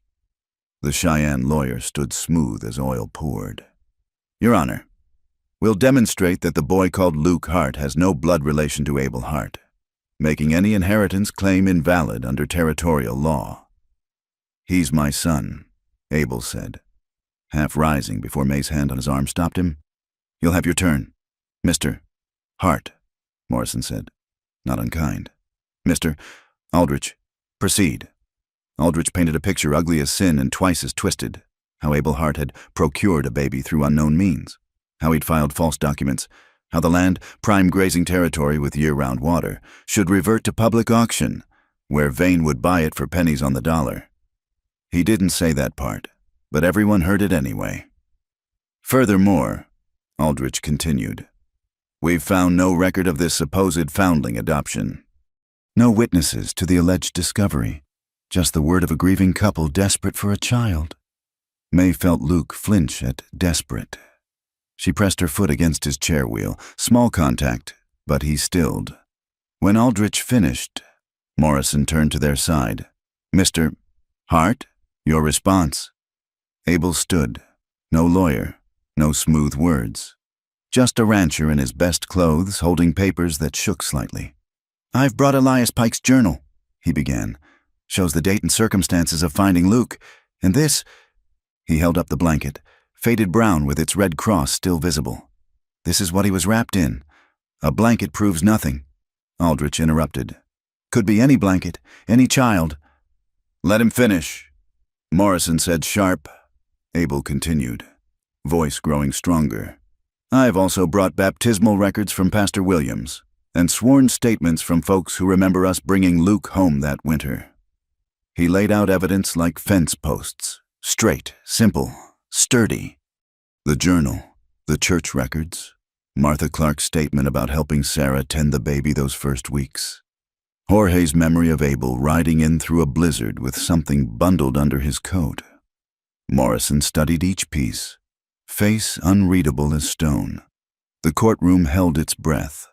The Cheyenne lawyer stood smooth as oil poured. "Your Honor, we'll demonstrate that the boy called Luke Hart has no blood relation to Abel Hart, making any inheritance claim invalid under territorial law." "He's my son," Abel said, half rising before May's hand on his arm stopped him. "You'll have your turn, Mr. Hart," Morrison said, not unkind. "Mr. Aldrich, proceed." Aldrich painted a picture ugly as sin and twice as twisted, how Abel Hart had procured a baby through unknown means, how he'd filed false documents, how the land, prime grazing territory with year-round water, should revert to public auction, where Vane would buy it for pennies on the dollar. He didn't say that part, but everyone heard it anyway. "Furthermore," Aldrich continued, "we've found no record of this supposed foundling adoption. No witnesses to the alleged discovery, just the word of a grieving couple desperate for a child." May felt Luke flinch at desperate. She pressed her foot against his chair wheel, small contact, but he stilled. When Aldrich finished, Morrison turned to their side. "Mr. Hart, your response." Abel stood, no lawyer, no smooth words. Just a rancher in his best clothes holding papers that shook slightly. "I've brought Elias Pike's journal," he began. "Shows the date and circumstances of finding Luke, and this—" He held up the blanket, faded brown with its red cross still visible. "This is what he was wrapped in. A blanket proves nothing," Aldrich interrupted. "Could be any blanket, any child." "Let him finish," Morrison said sharp. Abel continued, voice growing stronger. "I've also brought baptismal records from Pastor Williams, and sworn statements from folks who remember us bringing Luke home that winter." He laid out evidence like fence posts, straight, simple, sturdy. The journal, the church records, Martha Clark's statement about helping Sarah tend the baby those first weeks, Jorge's memory of Abel riding in through a blizzard with something bundled under his coat. Morrison studied each piece, face unreadable as stone. The courtroom held its breath.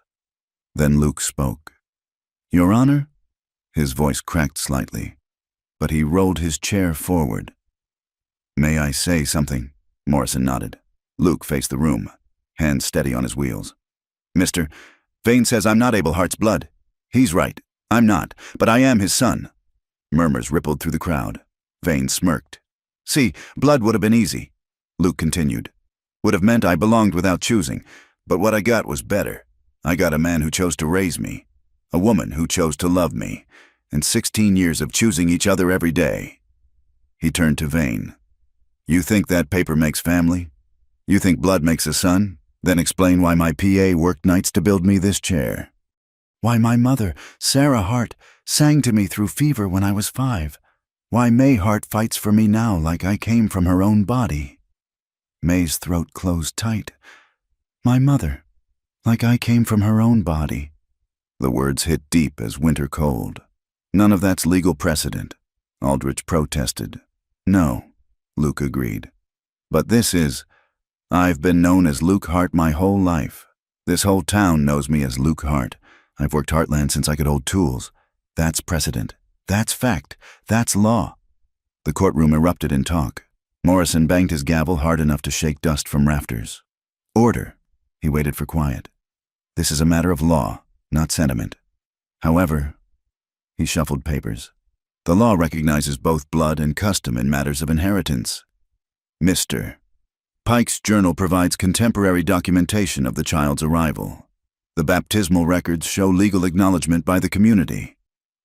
Then Luke spoke. "Your Honor?" His voice cracked slightly, but he rolled his chair forward. "May I say something?" Morrison nodded. Luke faced the room, hands steady on his wheels. "Mr. Vane says I'm not Abel Hart's blood. He's right. I'm not, but I am his son. Murmurs rippled through the crowd. Vane smirked. See, blood would have been easy, Luke continued. Would have meant I belonged without choosing, but what I got was better. I got a man who chose to raise me, a woman who chose to love me, and 16 years of choosing each other every day. He turned to Vane. You think that paper makes family? You think blood makes a son? Then explain why my PA worked nights to build me this chair. Why my mother, Sarah Hart, sang to me through fever when I was 5. Why May Hart fights for me now like I came from her own body. May's throat closed tight. My mother, like I came from her own body. The words hit deep as winter cold. None of that's legal precedent, Aldrich protested. No, Luke agreed. But this is. I've been known as Luke Hart my whole life. This whole town knows me as Luke Hart. I've worked Heartland since I could hold tools. That's precedent. That's fact. That's law. The courtroom erupted in talk. Morrison banged his gavel hard enough to shake dust from rafters. Order. He waited for quiet. This is a matter of law, not sentiment. However, he shuffled papers. The law recognizes both blood and custom in matters of inheritance. Mr. Pike's journal provides contemporary documentation of the child's arrival. The baptismal records show legal acknowledgement by the community.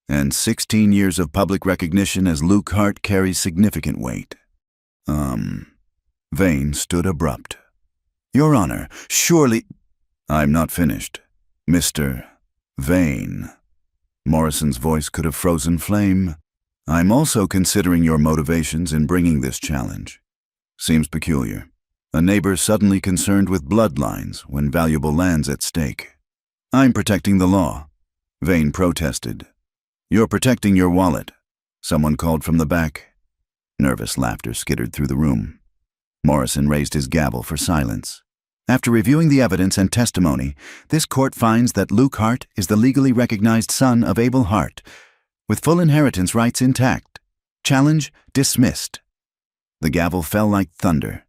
And 16 years of public recognition as Luke Hart carries significant weight. Vane stood abrupt. Your Honor, surely— I'm not finished. Mr. Vane. Morrison's voice could have frozen flame. I'm also considering your motivations in bringing this challenge. Seems peculiar. A neighbor suddenly concerned with bloodlines when valuable land's at stake. I'm protecting the law, Vane protested. You're protecting your wallet, someone called from the back. Nervous laughter skittered through the room. Morrison raised his gavel for silence. After reviewing the evidence and testimony, this court finds that Luke Hart is the legally recognized son of Abel Hart, with full inheritance rights intact. Challenge dismissed. The gavel fell like thunder.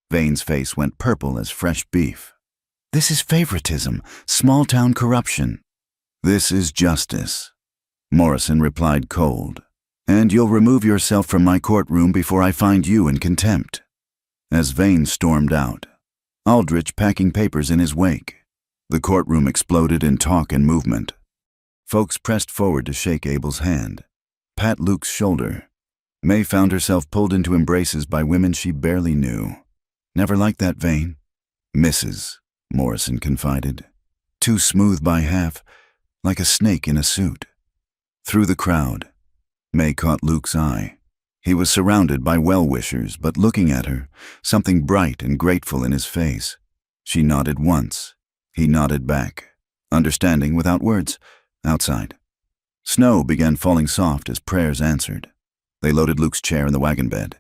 Vane's face went purple as fresh beef. This is favoritism, small-town corruption. This is justice, Morrison replied cold. And you'll remove yourself from my courtroom before I find you in contempt. As Vane stormed out, Aldrich packing papers in his wake, the courtroom exploded in talk and movement. Folks pressed forward to shake Abel's hand, pat Luke's shoulder. May found herself pulled into embraces by women she barely knew. Never liked that, Vane. Mrs., Morrison confided. Too smooth by half, like a snake in a suit. Through the crowd, May caught Luke's eye. He was surrounded by well-wishers, but looking at her, something bright and grateful in his face. She nodded once. He nodded back, understanding without words. Outside, snow began falling soft as prayers answered. They loaded Luke's chair in the wagon bed,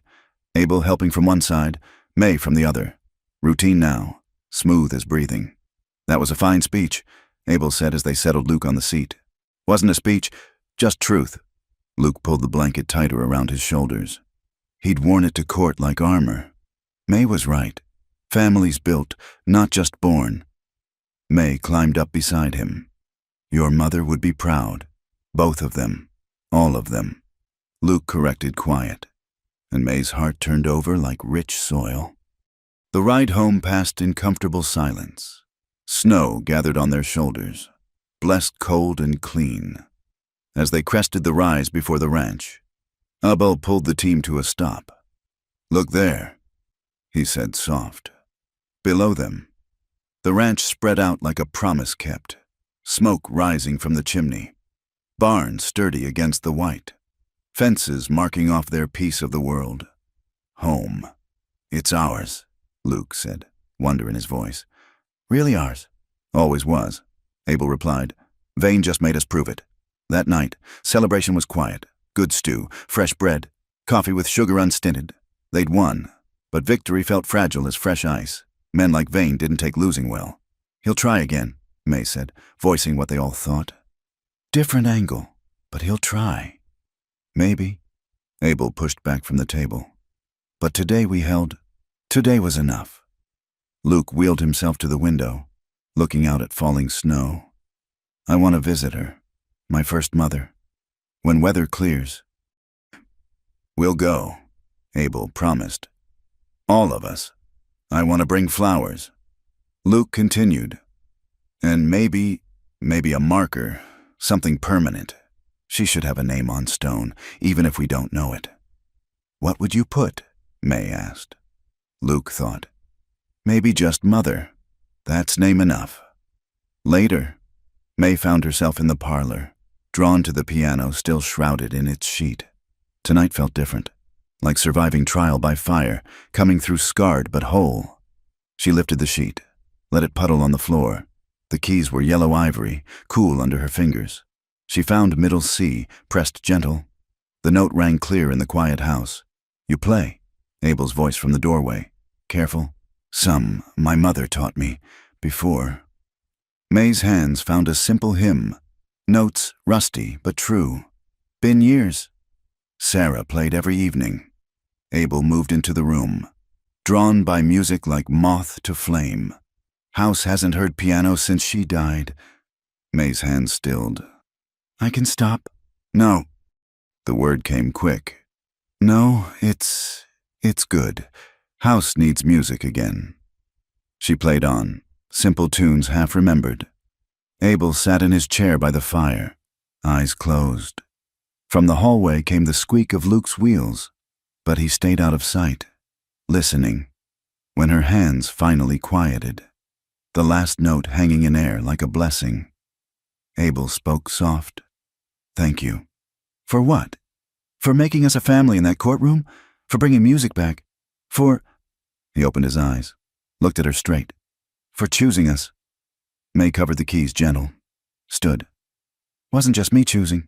Abel helping from one side, May from the other. Routine now, smooth as breathing. That was a fine speech, Abel said as they settled Luke on the seat. Wasn't a speech, just truth. Luke pulled the blanket tighter around his shoulders. He'd worn it to court like armor. May was right. Families built, not just born. May climbed up beside him. Your mother would be proud. Both of them. All of them. Luke corrected quiet, and May's heart turned over like rich soil. The ride home passed in comfortable silence. Snow gathered on their shoulders, blessed cold and clean. As they crested the rise before the ranch, Abel pulled the team to a stop. Look there, he said soft. Below them, the ranch spread out like a promise kept, smoke rising from the chimney, barns sturdy against the white, fences marking off their piece of the world. Home. It's ours, Luke said, wonder in his voice. Really ours? Always was, Abel replied. Vane just made us prove it. That night, celebration was quiet. Good stew, fresh bread, coffee with sugar unstinted. They'd won, but victory felt fragile as fresh ice. Men like Vane didn't take losing well. He'll try again, May said, voicing what they all thought. Different angle, but he'll try. Maybe. Abel pushed back from the table. But today today was enough. Luke wheeled himself to the window, looking out at falling snow. I want to visit her, my first mother. When weather clears. We'll go, Abel promised. All of us. I want to bring flowers. Luke continued. And maybe a marker, something permanent. She should have a name on stone, even if we don't know it. What would you put? May asked. Luke thought. Maybe just Mother. That's name enough. Later, May found herself in the parlor, drawn to the piano still shrouded in its sheet. Tonight felt different, like surviving trial by fire, coming through scarred but whole. She lifted the sheet, let it puddle on the floor. The keys were yellow ivory, cool under her fingers. She found middle C, pressed gentle. The note rang clear in the quiet house. You play, Abel's voice from the doorway. Careful. Some, my mother taught me, before. May's hands found a simple hymn. Notes rusty but true. Been years. Sarah played every evening. Abel moved into the room, drawn by music like moth to flame. House hasn't heard piano since she died. May's hands stilled. I can stop. No. The word came quick. No, it's good. House needs music again. She played on, simple tunes half remembered. Abel sat in his chair by the fire, eyes closed. From the hallway came the squeak of Luke's wheels, but he stayed out of sight, listening, when her hands finally quieted, the last note hanging in air like a blessing. Abel spoke soft. Thank you. For what? For making us a family in that courtroom? For bringing music back? For... He opened his eyes, looked at her straight. For choosing us. May covered the keys gentle, stood. Wasn't just me choosing.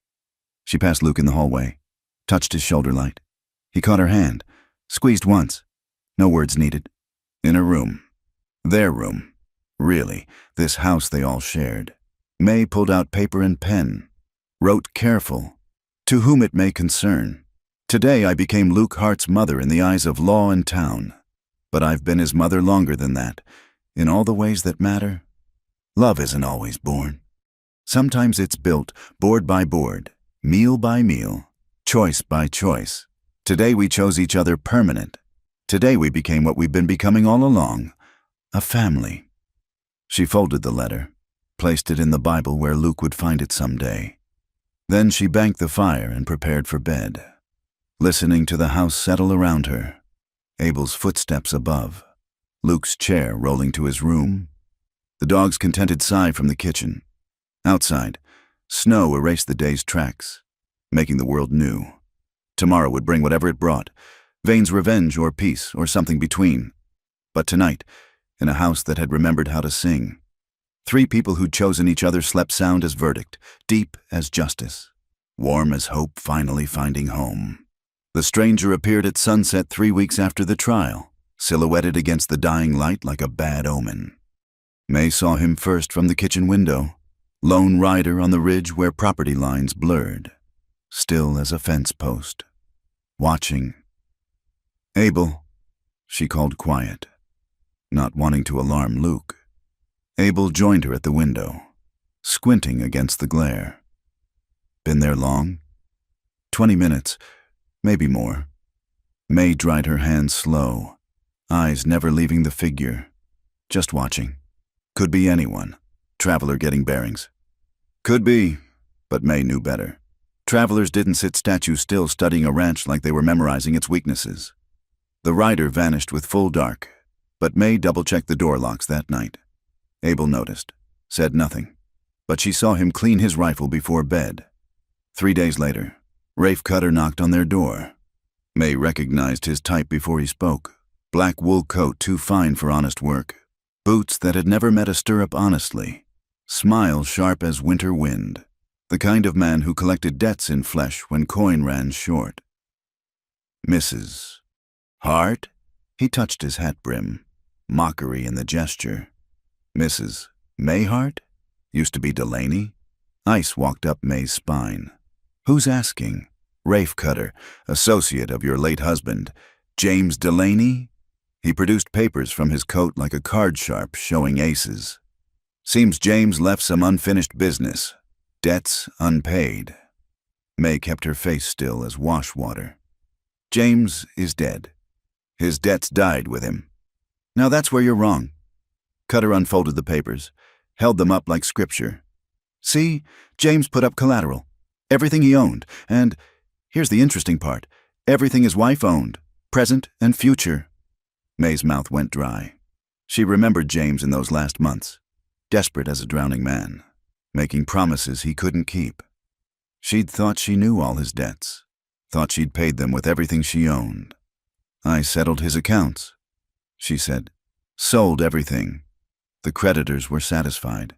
She passed Luke in the hallway, touched his shoulder light. He caught her hand, squeezed once. No words needed. In a room. Their room. Really, this house they all shared. May pulled out paper and pen. Wrote careful. To whom it may concern. Today I became Luke Hart's mother in the eyes of law and town. But I've been his mother longer than that, in all the ways that matter. Love isn't always born. Sometimes it's built, board by board, meal by meal, choice by choice. Today we chose each other permanent. Today we became what we've been becoming all along, a family. She folded the letter, placed it in the Bible where Luke would find it someday. Then she banked the fire and prepared for bed, listening to the house settle around her, Abel's footsteps above, Luke's chair rolling to his room, the dog's contented sigh from the kitchen. Outside, snow erased the day's tracks, making the world new. Tomorrow would bring whatever it brought, Vane's revenge or peace or something between. But tonight, in a house that had remembered how to sing, 3 people who'd chosen each other slept sound as verdict, deep as justice, warm as hope finally finding home. The stranger appeared at sunset 3 weeks after the trial, silhouetted against the dying light like a bad omen. May saw him first from the kitchen window, lone rider on the ridge where property lines blurred, still as a fence post, watching. Abel, she called quiet, not wanting to alarm Luke. Abel joined her at the window, squinting against the glare. Been there long? 20 minutes, maybe more. May dried her hands slow, eyes never leaving the figure, just watching. Could be anyone, traveler getting bearings. Could be, but May knew better. Travelers didn't sit statue still studying a ranch like they were memorizing its weaknesses. The rider vanished with full dark, but May double-checked the door locks that night. Abel noticed, said nothing, but she saw him clean his rifle before bed. 3 days later, Rafe Cutter knocked on their door. May recognized his type before he spoke. Black wool coat too fine for honest work. Boots that had never met a stirrup honestly. Smile sharp as winter wind. The kind of man who collected debts in flesh when coin ran short. Mrs. Hart? He touched his hat brim, mockery in the gesture. Mrs. Mayhart? Used to be Delaney? Ice walked up May's spine. Who's asking? Rafe Cutter, associate of your late husband. James Delaney? He produced papers from his coat like a card sharp showing aces. Seems James left some unfinished business. Debts unpaid. May kept her face still as wash water. James is dead. His debts died with him. Now that's where you're wrong. Cutter unfolded the papers, held them up like scripture. See, James put up collateral. Everything he owned, and here's the interesting part, everything his wife owned, present and future. May's mouth went dry. She remembered James in those last months, desperate as a drowning man, making promises he couldn't keep. She'd thought she knew all his debts, thought she'd paid them with everything she owned. I settled his accounts, she said. Sold everything. The creditors were satisfied.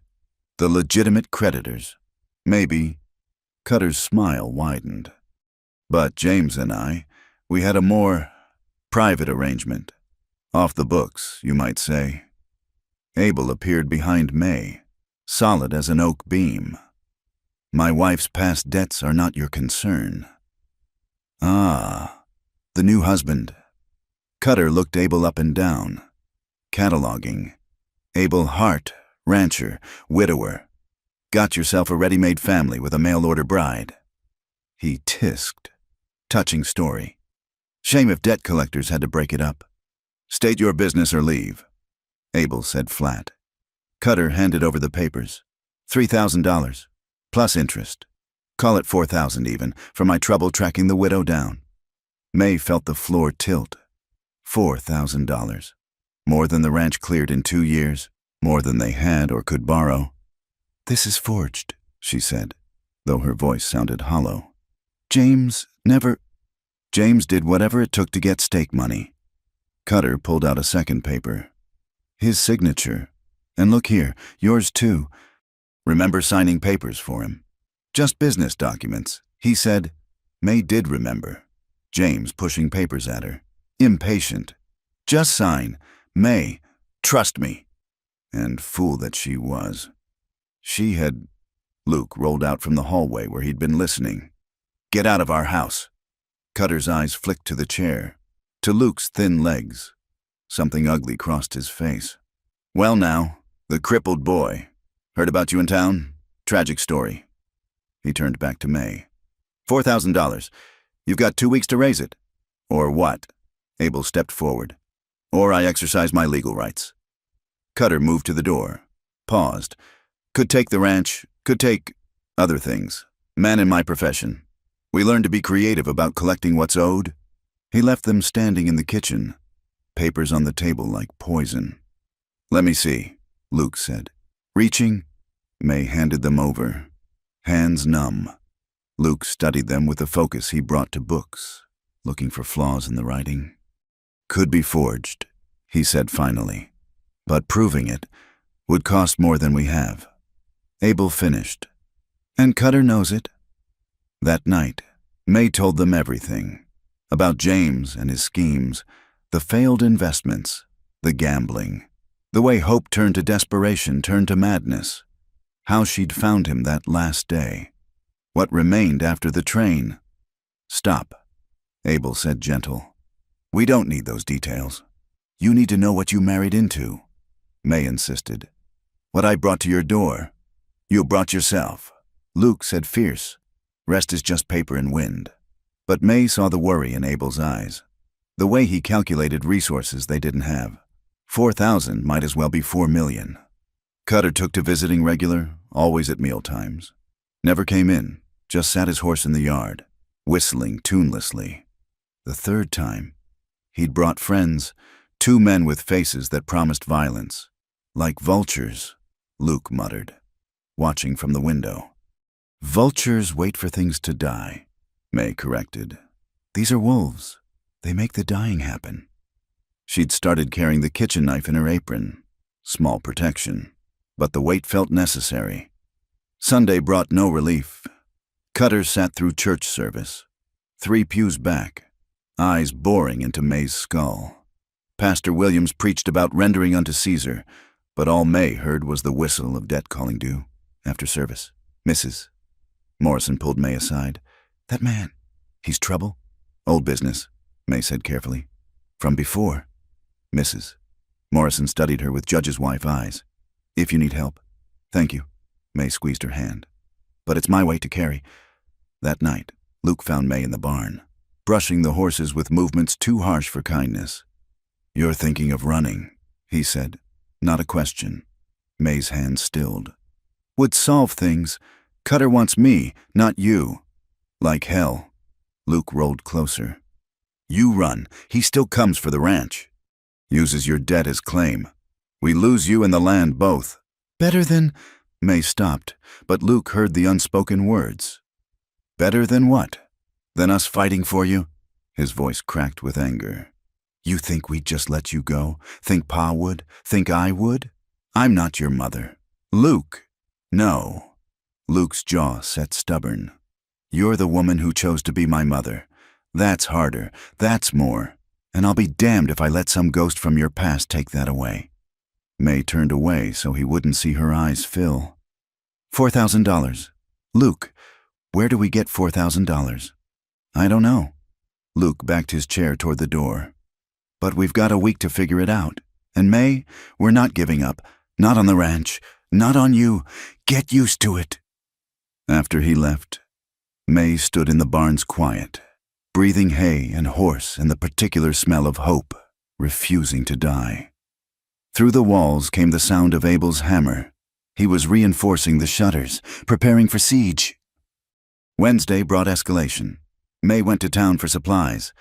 The legitimate creditors. Maybe. Cutter's smile widened. But James and I, we had a more private arrangement. Off the books, you might say. Abel appeared behind May, solid as an oak beam. My wife's past debts are not your concern. Ah, the new husband. Cutter looked Abel up and down, cataloging. Abel Hart, rancher, widower. Got yourself a ready-made family with a mail-order bride. He tisked. Touching story. Shame if debt collectors had to break it up. State your business or leave, Abel said flat. Cutter handed over the papers. $3,000, plus interest. Call it $4,000 even, for my trouble tracking the widow down. May felt the floor tilt. $4,000. More than the ranch cleared in 2 years, more than they had or could borrow. This is forged, she said, though her voice sounded hollow. James did whatever it took to get stake money. Cutter pulled out a second paper. His signature. And look here, yours too. Remember signing papers for him? Just business documents, he said. May did remember. James pushing papers at her. Impatient. Just sign. May, trust me. And fool that she was. She had... Luke rolled out from the hallway where he'd been listening. Get out of our house. Cutter's eyes flicked to the chair, to Luke's thin legs. Something ugly crossed his face. Well now, the crippled boy. Heard about you in town? Tragic story. He turned back to May. $4,000. You've got 2 weeks to raise it. Or what? Abel stepped forward. Or I exercise my legal rights. Cutter moved to the door, paused. Could take the ranch, could take other things. Man in my profession. We learn to be creative about collecting what's owed. He left them standing in the kitchen, papers on the table like poison. Let me see, Luke said. Reaching, May handed them over, hands numb. Luke studied them with the focus he brought to books, looking for flaws in the writing. Could be forged, he said finally, but proving it would cost more than we have. Abel finished. And Cutter knows it. That night, May told them everything. About James and his schemes, the failed investments, the gambling, the way hope turned to desperation turned to madness, how she'd found him that last day, what remained after the train. Stop, Abel said gentle. We don't need those details. You need to know what you married into, May insisted. What I brought to your door. You brought yourself, Luke said fierce. Rest is just paper and wind. But May saw the worry in Abel's eyes. The way he calculated resources they didn't have. 4,000 might as well be 4 million. Cutter took to visiting regular, always at mealtimes. Never came in, just sat his horse in the yard, whistling tunelessly. The third time, he'd brought friends, 2 men with faces that promised violence. Like vultures, Luke muttered, watching from the window. Vultures wait for things to die, May corrected. These are wolves. They make the dying happen. She'd started carrying the kitchen knife in her apron. Small protection, but the weight felt necessary. Sunday brought no relief. Cutter sat through church service, 3 pews back, eyes boring into May's skull. Pastor Williams preached about rendering unto Caesar, but all May heard was the whistle of debt calling due. After service, Mrs. Morrison pulled May aside. That man, he's trouble? Old business, May said carefully. From before. Mrs. Morrison studied her with judge's wife eyes. If you need help. Thank you. May squeezed her hand. but it's my weight to carry. That night, Luke found May in the barn, brushing the horses with movements too harsh for kindness. "You're thinking of running," he said. Not a question. May's hand stilled. "Would solve things. Cutter wants me, not you." "Like hell." Luke rolled closer. "You run. He still comes for the ranch. Uses your debt as claim. We lose you and the land both." "Better than—" May stopped, but Luke heard the unspoken words. "Better than what? Than us fighting for you?" His voice cracked with anger. "You think we'd just let you go? Think Pa would? Think I would? I'm not your mother." "Luke." "No." Luke's jaw set stubborn. "You're the woman who chose to be my mother. That's harder. That's more. And I'll be damned if I let some ghost from your past take that away." May turned away so he wouldn't see her eyes fill. $4,000. "Luke, where do we get $4,000? "I don't know." Luke backed his chair toward the door. "But we've got a week to figure it out. And May, we're not giving up. Not on the ranch. Not on you. Get used to it." After he left, May stood in the barn's quiet, breathing hay and horse and the particular smell of hope, refusing to die. Through the walls came the sound of Abel's hammer. He was reinforcing the shutters, preparing for siege. Wednesday brought escalation. May went to town for supplies.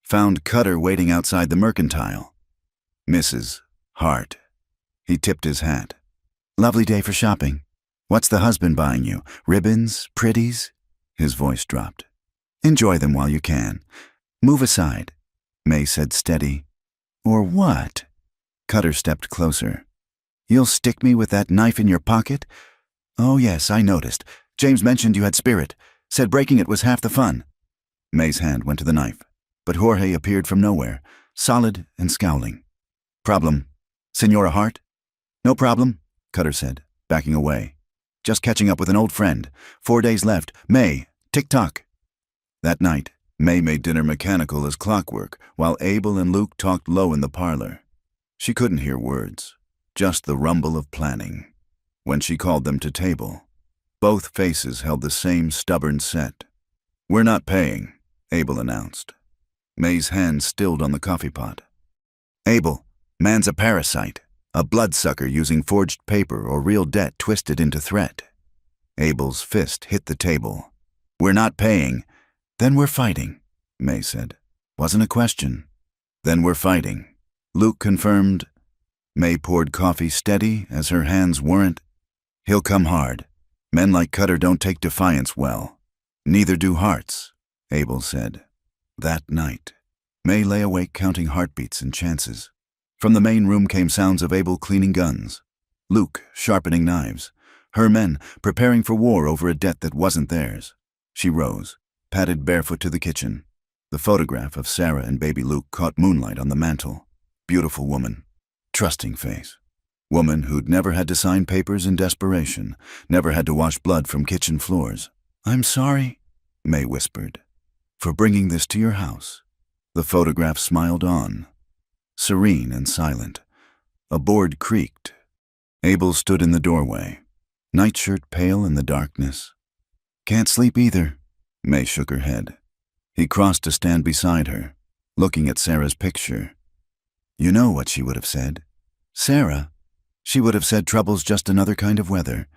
Found Cutter waiting outside the mercantile. Mrs. Hart. He tipped his hat. "Lovely day for shopping. What's the husband buying you? Ribbons? Pretties?" His voice dropped. "Enjoy them while you can. Move aside," May said steady. "Or what?" Cutter stepped closer. "You'll stick me with that knife in your pocket?" "Oh yes, I noticed. James mentioned you had spirit. Said breaking it was half the fun." May's hand went to the knife, but Jorge appeared from nowhere, solid and scowling. "Problem? Senora Hart?" "No problem," Cutter said, backing away. "Just catching up with an old friend. 4 days left. May, tick-tock." That night, May made dinner mechanical as clockwork, while Abel and Luke talked low in the parlor. She couldn't hear words, just the rumble of planning. When she called them to table, both faces held the same stubborn set. "We're not paying," Abel announced. May's hand stilled on the coffee pot. "Abel, man's a parasite, a bloodsucker using forged paper or real debt twisted into threat." Abel's fist hit the table. "We're not paying." "Then we're fighting," May said. "Wasn't a question." "Then we're fighting," Luke confirmed. May poured coffee steady as her hands weren't. "He'll come hard. Men like Cutter don't take defiance well." "Neither do hearts," Abel said. That night, May lay awake counting heartbeats and chances. From the main room came sounds of Abel cleaning guns, Luke sharpening knives, her men preparing for war over a debt that wasn't theirs. She rose, padded barefoot to the kitchen. The photograph of Sarah and baby Luke caught moonlight on the mantel. Beautiful woman, trusting face. Woman who'd never had to sign papers in desperation, never had to wash blood from kitchen floors. "I'm sorry," May whispered, "for bringing this to your house." The photograph smiled on, serene and silent. A board creaked. Abel stood in the doorway, nightshirt pale in the darkness. "Can't sleep either," May shook her head. He crossed to stand beside her, looking at Sarah's picture. You know what she would have said. "Sarah," she would have said, "trouble's just another kind of weather.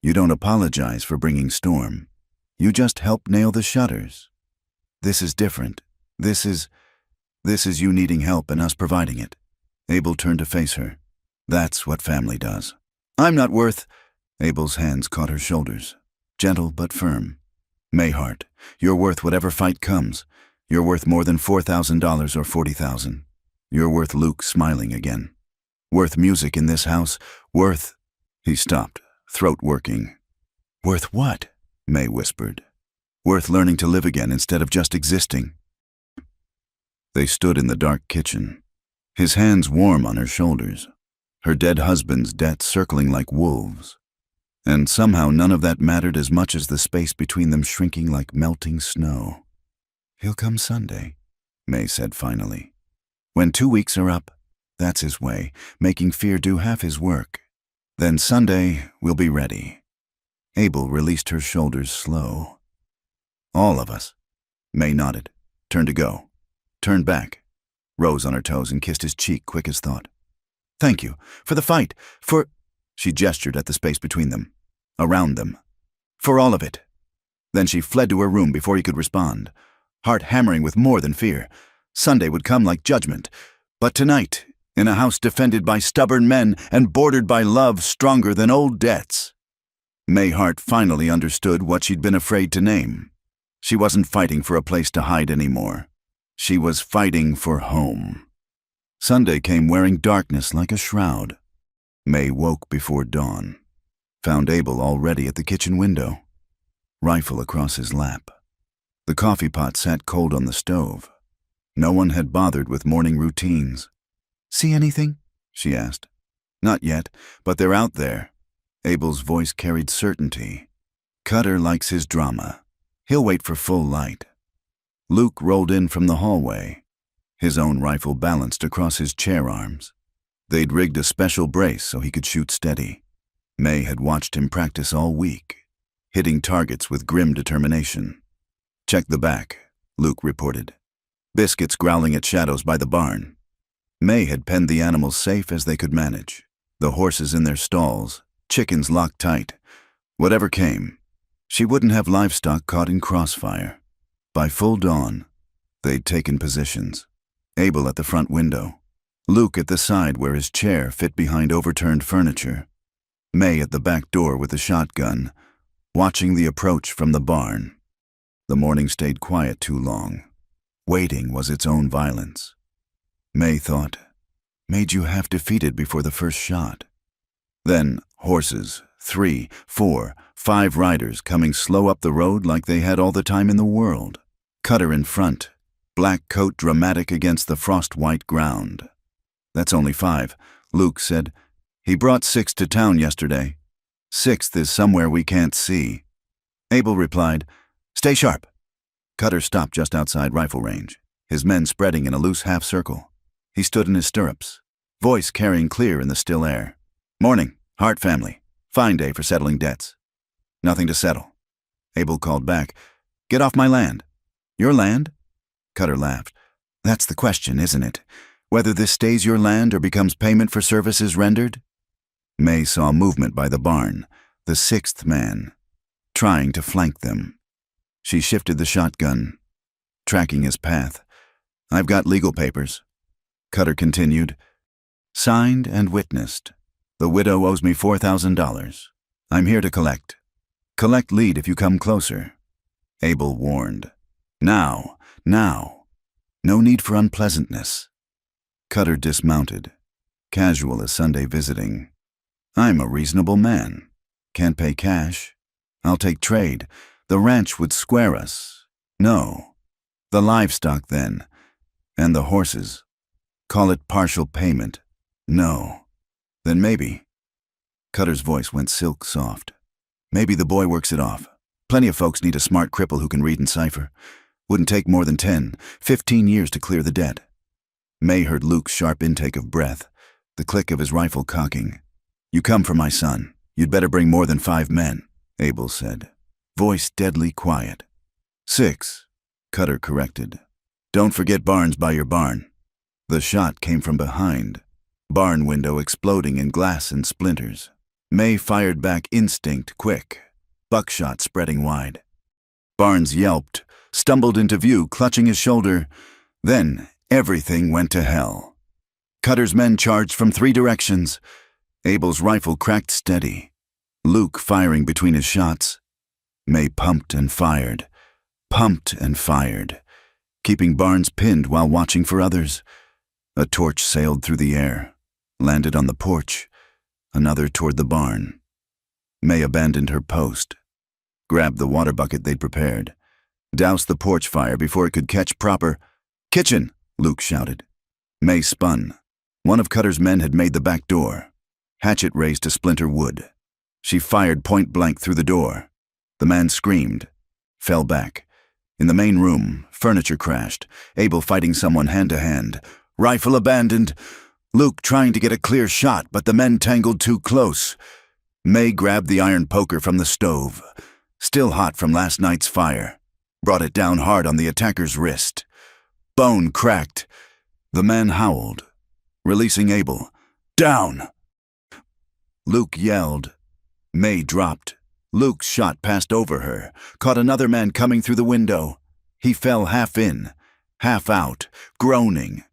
You don't apologize for bringing storm. You just help nail the shutters. This is different. This is you needing help and us providing it." Abel turned to face her. "That's what family does." "I'm not worth—" Abel's hands caught her shoulders, gentle but firm. "May Hart, you're worth whatever fight comes. You're worth more than $4,000 or $40,000. You're worth Luke smiling again. Worth music in this house. Worth—" He stopped, throat working. "Worth what?" May whispered. "Worth learning to live again instead of just existing." They stood in the dark kitchen, his hands warm on her shoulders, her dead husband's debt circling like wolves. And somehow none of that mattered as much as the space between them shrinking like melting snow. "He'll come Sunday," May said finally. "When 2 weeks are up, that's his way, making fear do half his work. Then Sunday we'll be ready." Abel released her shoulders slow. All of us. May nodded, turned to go, turned back, rose on her toes and kissed his cheek quick as thought. Thank you, for the fight, for... She gestured at the space between them, around them. For all of it. Then she fled to her room before he could respond, heart hammering with more than fear. Sunday would come like judgment, but tonight, in a house defended by stubborn men and bordered by love stronger than old debts. Mayhart finally understood what she'd been afraid to name. She wasn't fighting for a place to hide anymore. She was fighting for home. Sunday came wearing darkness like a shroud. May woke before dawn, found Abel already at the kitchen window, rifle across his lap. The coffee pot sat cold on the stove. No one had bothered with morning routines. See anything? She asked. Not yet, but they're out there. Abel's voice carried certainty. Cutter likes his drama. He'll wait for full light. Luke rolled in from the hallway, his own rifle balanced across his chair arms. They'd rigged a special brace so he could shoot steady. May had watched him practice all week, hitting targets with grim determination. Check the back, Luke reported. Biscuits growling at shadows by the barn. May had penned the animals safe as they could manage. The horses in their stalls, chickens locked tight. Whatever came, she wouldn't have livestock caught in crossfire. By full dawn, they'd taken positions. Abel at the front window, Luke at the side where his chair fit behind overturned furniture, May at the back door with a shotgun, watching the approach from the barn. The morning stayed quiet too long. Waiting was its own violence. May thought, made you half defeated before the first shot. Then horses, 3, 4, 5 riders coming slow up the road like they had all the time in the world. Cutter in front, black coat dramatic against the frost-white ground. That's only 5, Luke said. He brought 6 to town yesterday. 6th is somewhere we can't see. Abel replied, Stay sharp. Cutter stopped just outside rifle range, his men spreading in a loose half-circle. He stood in his stirrups, voice carrying clear in the still air. Morning, Hart family. Fine day for settling debts. Nothing to settle. Abel called back, Get off my land. Your land? Cutter laughed. That's the question, isn't it? Whether this stays your land or becomes payment for services rendered? May saw movement by the barn, the 6th man, trying to flank them. She shifted the shotgun, tracking his path. I've got legal papers. Cutter continued. Signed and witnessed. The widow owes me $4,000. I'm here to collect. Collect lead if you come closer. Abel warned. Now. No need for unpleasantness. Cutter dismounted, casual as Sunday visiting. I'm a reasonable man. Can't pay cash. I'll take trade. The ranch would square us. No. The livestock then. And the horses. Call it partial payment. No. Then maybe. Cutter's voice went silk soft. Maybe the boy works it off. Plenty of folks need a smart cripple who can read and cipher. Wouldn't take more than 10, 15 years to clear the debt. May heard Luke's sharp intake of breath, the click of his rifle cocking. You come for my son. You'd better bring more than 5 men, Abel said, voice deadly quiet. 6, Cutter corrected. Don't forget barns by your barn. The shot came from behind, barn window exploding in glass and splinters. May fired back instinct quick, buckshot spreading wide. Barnes yelped, stumbled into view, clutching his shoulder. Then everything went to hell. Cutter's men charged from 3 directions. Abel's rifle cracked steady. Luke firing between his shots. May pumped and fired, keeping Barnes pinned while watching for others. A torch sailed through the air, landed on the porch, another toward the barn. May abandoned her post, grabbed the water bucket they'd prepared, doused the porch fire before it could catch proper. Kitchen, Luke shouted. May spun. One of Cutter's men had made the back door, hatchet raised to splinter wood. She fired point blank through the door. The man screamed, fell back. In the main room, furniture crashed, Abel fighting someone hand to hand. Rifle abandoned. Luke trying to get a clear shot, but the men tangled too close. May grabbed the iron poker from the stove, still hot from last night's fire, brought it down hard on the attacker's wrist. Bone cracked. The man howled, releasing Abel. Down! Luke yelled. May dropped. Luke's shot passed over her, caught another man coming through the window. He fell half in, half out, groaning.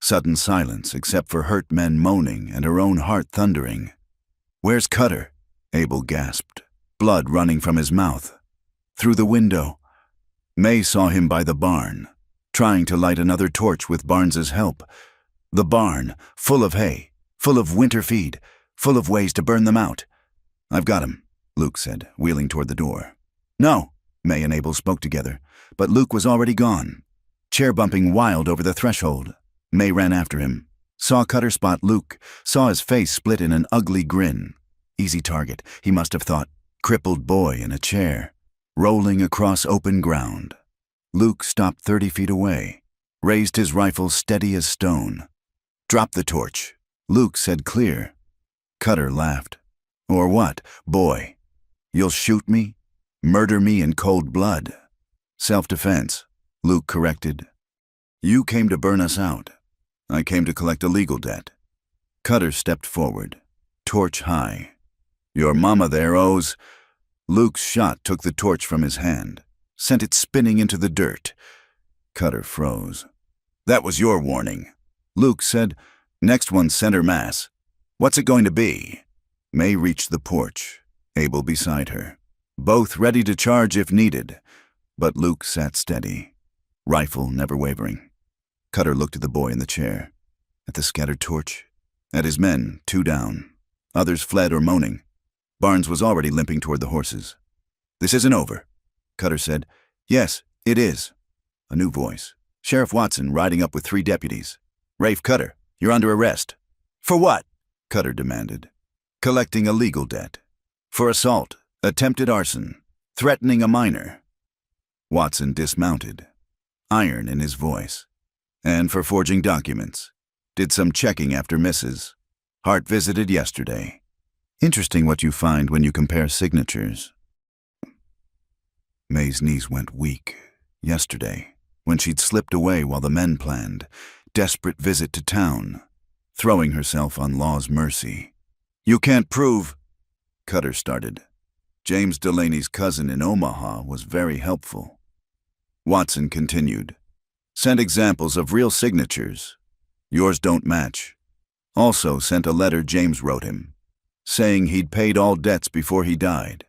Sudden silence except for hurt men moaning and her own heart thundering. Where's Cutter? Abel gasped, blood running from his mouth. Through the window. May saw him by the barn, trying to light another torch with Barnes's help. The barn, full of hay, full of winter feed, full of ways to burn them out. I've got him, Luke said, wheeling toward the door. No, May and Abel spoke together, but Luke was already gone, chair-bumping wild over the threshold. May ran after him, saw Cutter spot Luke, saw his face split in an ugly grin. Easy target, he must have thought. Crippled boy in a chair, rolling across open ground. Luke stopped 30 feet away, raised his rifle steady as stone. Drop the torch, Luke said clear. Cutter laughed. Or what, boy? You'll shoot me? Murder me in cold blood? Self-defense, Luke corrected. You came to burn us out. I came to collect a legal debt. Cutter stepped forward, torch high. Your mama there owes... Luke's shot took the torch from his hand, sent it spinning into the dirt. Cutter froze. That was your warning. Luke said, next one's center mass. What's it going to be? May reached the porch, Abel beside her, both ready to charge if needed, but Luke sat steady, rifle never wavering. Cutter looked at the boy in the chair, at the scattered torch, at his men, 2 down. Others fled or moaning. Barnes was already limping toward the horses. This isn't over, Cutter said. Yes, it is. A new voice. Sheriff Watson riding up with 3 deputies. Rafe Cutter, you're under arrest. For what? Cutter demanded. Collecting a legal debt. For assault, attempted arson, threatening a minor. Watson dismounted, iron in his voice. And for forging documents. Did some checking after misses. Hart visited yesterday. Interesting what you find when you compare signatures. May's knees went weak. Yesterday, when she'd slipped away while the men planned, desperate visit to town, throwing herself on law's mercy. You can't prove... Cutter started. James Delaney's cousin in Omaha was very helpful. Watson continued. Sent examples of real signatures. Yours don't match. Also sent a letter James wrote him, saying he'd paid all debts before he died.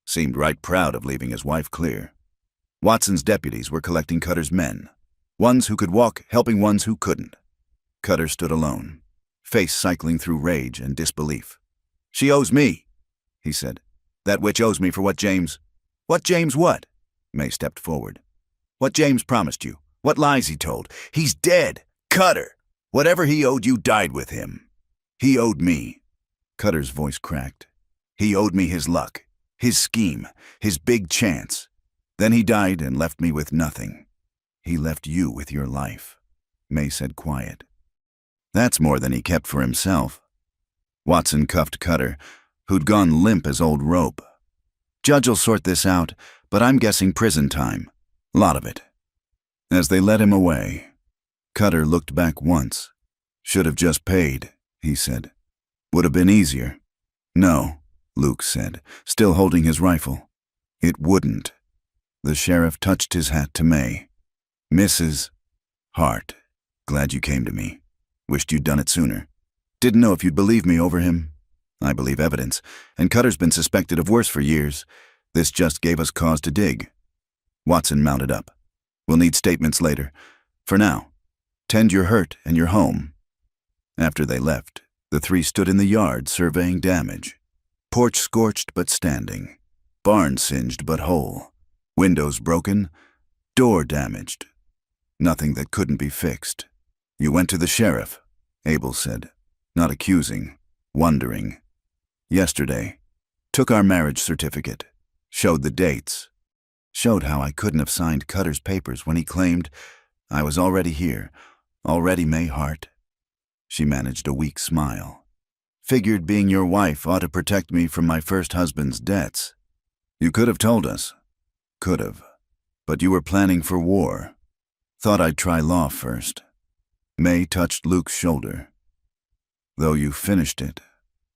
Seemed right proud of leaving his wife clear. Watson's deputies were collecting Cutter's men, ones who could walk helping ones who couldn't. Cutter stood alone, face cycling through rage and disbelief. She owes me, he said. That witch owes me for what James... What James what? May stepped forward. What James promised you, what lies he told. He's dead. Cutter. Whatever he owed you died with him. He owed me. Cutter's voice cracked. He owed me his luck, his scheme, his big chance. Then he died and left me with nothing. He left you with your life, May said quiet. That's more than he kept for himself. Watson cuffed Cutter, who'd gone limp as old rope. Judge'll sort this out, but I'm guessing prison time. Lot of it. As they led him away, Cutter looked back once. Should have just paid, he said. Would have been easier. No, Luke said, still holding his rifle. It wouldn't. The sheriff touched his hat to May. Mrs. Hart, glad you came to me. Wished you'd done it sooner. Didn't know if you'd believe me over him. I believe evidence, and Cutter's been suspected of worse for years. This just gave us cause to dig. Watson mounted up. We'll need statements later. For now, tend your hurt and your home. After they left, the 3 stood in the yard surveying damage. Porch scorched but standing. Barn singed but whole. Windows broken. Door damaged. Nothing that couldn't be fixed. You went to the sheriff, Abel said, not accusing, wondering. Yesterday. Took our marriage certificate. Showed the dates. Showed how I couldn't have signed Cutter's papers when he claimed I was already here, already May Hart. She managed a weak smile. Figured being your wife ought to protect me from my first husband's debts. You could have told us. Could have. But you were planning for war. Thought I'd try law first. May touched Luke's shoulder. Though you finished it.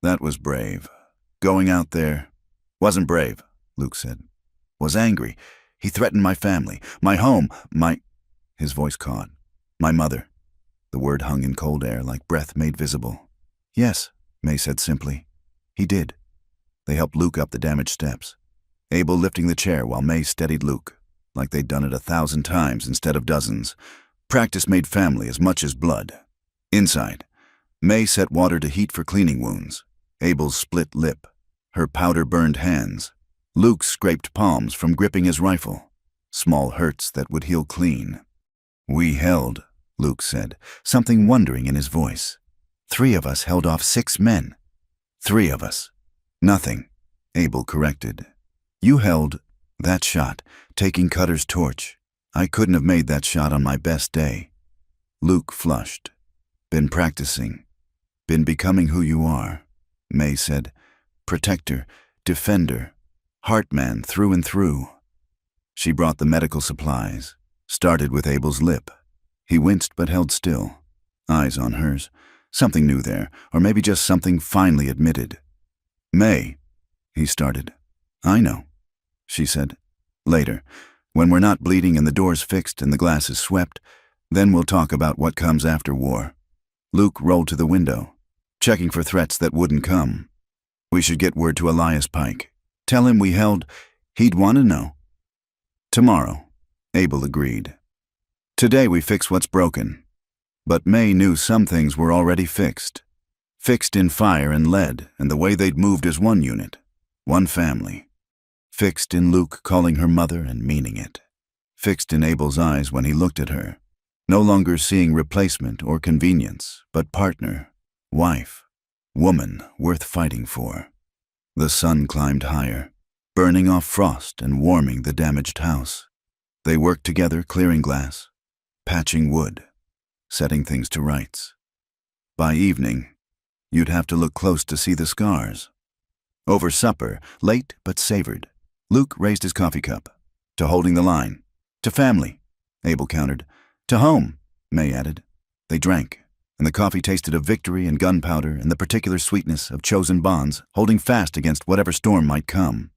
That was brave. Going out there. Wasn't brave, Luke said. Was angry. He threatened my family, my home, His voice caught. My mother. The word hung in cold air like breath made visible. Yes, May said simply. He did. They helped Luke up the damaged steps. Abel lifting the chair while May steadied Luke, like they'd done it 1,000 times instead of dozens. Practice made family as much as blood. Inside, May set water to heat for cleaning wounds. Abel's split lip, her powder-burned hands. Luke's scraped palms from gripping his rifle. Small hurts that would heal clean. We held, Luke said, something wondering in his voice. 3 of us held off 6 men. 3 of us. Nothing, Abel corrected. You held that shot, taking Cutter's torch. I couldn't have made that shot on my best day. Luke flushed. Been practicing. Been becoming who you are, May said. Protector, defender, heartman through and through. She brought the medical supplies. Started with Abel's lip. He winced but held still. Eyes on hers. Something new there, or maybe just something finally admitted. May, he started. I know, she said. Later, when we're not bleeding and the door's fixed and the glass is swept, then we'll talk about what comes after war. Luke rolled to the window, checking for threats that wouldn't come. We should get word to Elias Pike. Tell him we held. He'd want to know. Tomorrow, Abel agreed. Today we fix what's broken. But May knew some things were already fixed. Fixed in fire and lead and the way they'd moved as one unit, one family. Fixed in Luke calling her mother and meaning it. Fixed in Abel's eyes when he looked at her. No longer seeing replacement or convenience, but partner, wife, woman worth fighting for. The sun climbed higher, burning off frost and warming the damaged house. They worked together clearing glass, patching wood, setting things to rights. By evening, you'd have to look close to see the scars. Over supper, late but savored, Luke raised his coffee cup. To holding the line. To family, Abel countered. To home, May added. They drank, and the coffee tasted of victory and gunpowder and the particular sweetness of chosen bonds holding fast against whatever storm might come.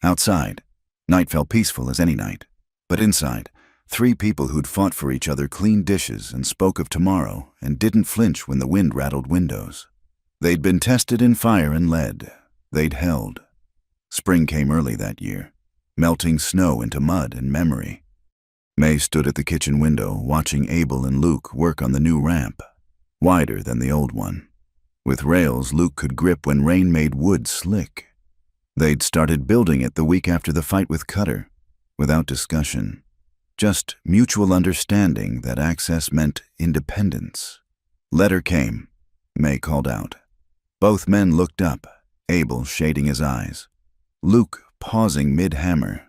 Outside, night fell peaceful as any night. But inside, 3 people who'd fought for each other cleaned dishes and spoke of tomorrow and didn't flinch when the wind rattled windows. They'd been tested in fire and lead. They'd held. Spring came early that year, melting snow into mud and memory. May stood at the kitchen window watching Abel and Luke work on the new ramp, wider than the old one. With rails Luke could grip when rain made wood slick. They'd started building it the week after the fight with Cutter, without discussion. Just mutual understanding that access meant independence. Letter came. May called out. Both men looked up, Abel shading his eyes. Luke pausing mid-hammer.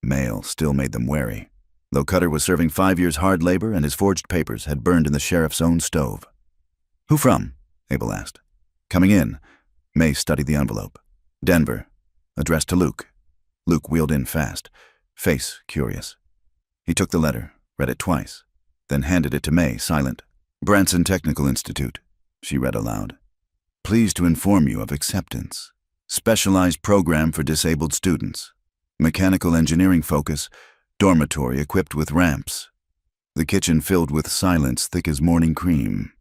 Mail still made them wary, though Cutter was serving 5 years hard labor and his forged papers had burned in the sheriff's own stove. Who from? Abel asked. Coming in. May studied the envelope. Denver. Addressed to Luke. Luke wheeled in fast, face curious. He took the letter, read it twice, then handed it to May, silent. Branson Technical Institute, she read aloud. Pleased to inform you of acceptance. Specialized program for disabled students. Mechanical engineering focus, dormitory equipped with ramps. The kitchen filled with silence thick as morning cream.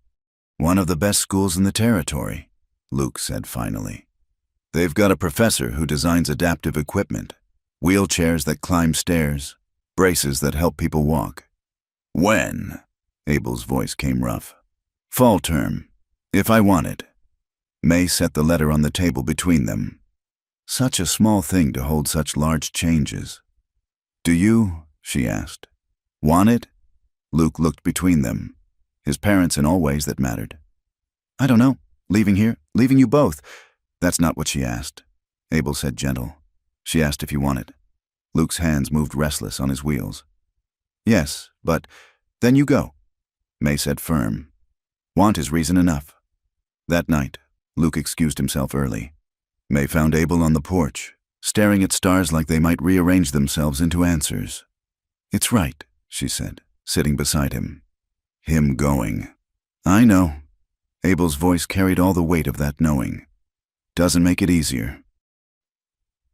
One of the best schools in the territory, Luke said finally. They've got a professor who designs adaptive equipment, wheelchairs that climb stairs, braces that help people walk. When? Abel's voice came rough. Fall term, if I want it. May set the letter on the table between them. Such a small thing to hold such large changes. Do you, she asked, want it? Luke looked between them, his parents in all ways that mattered. I don't know. Leaving here? Leaving you both? That's not what she asked. Abel said gentle. She asked if you wanted. Luke's hands moved restless on his wheels. Yes, but then you go. May said firm. Want is reason enough. That night, Luke excused himself early. May found Abel on the porch, staring at stars like they might rearrange themselves into answers. "It's right," she said, sitting beside him. "Him going." "I know." Abel's voice carried all the weight of that knowing. "Doesn't make it easier."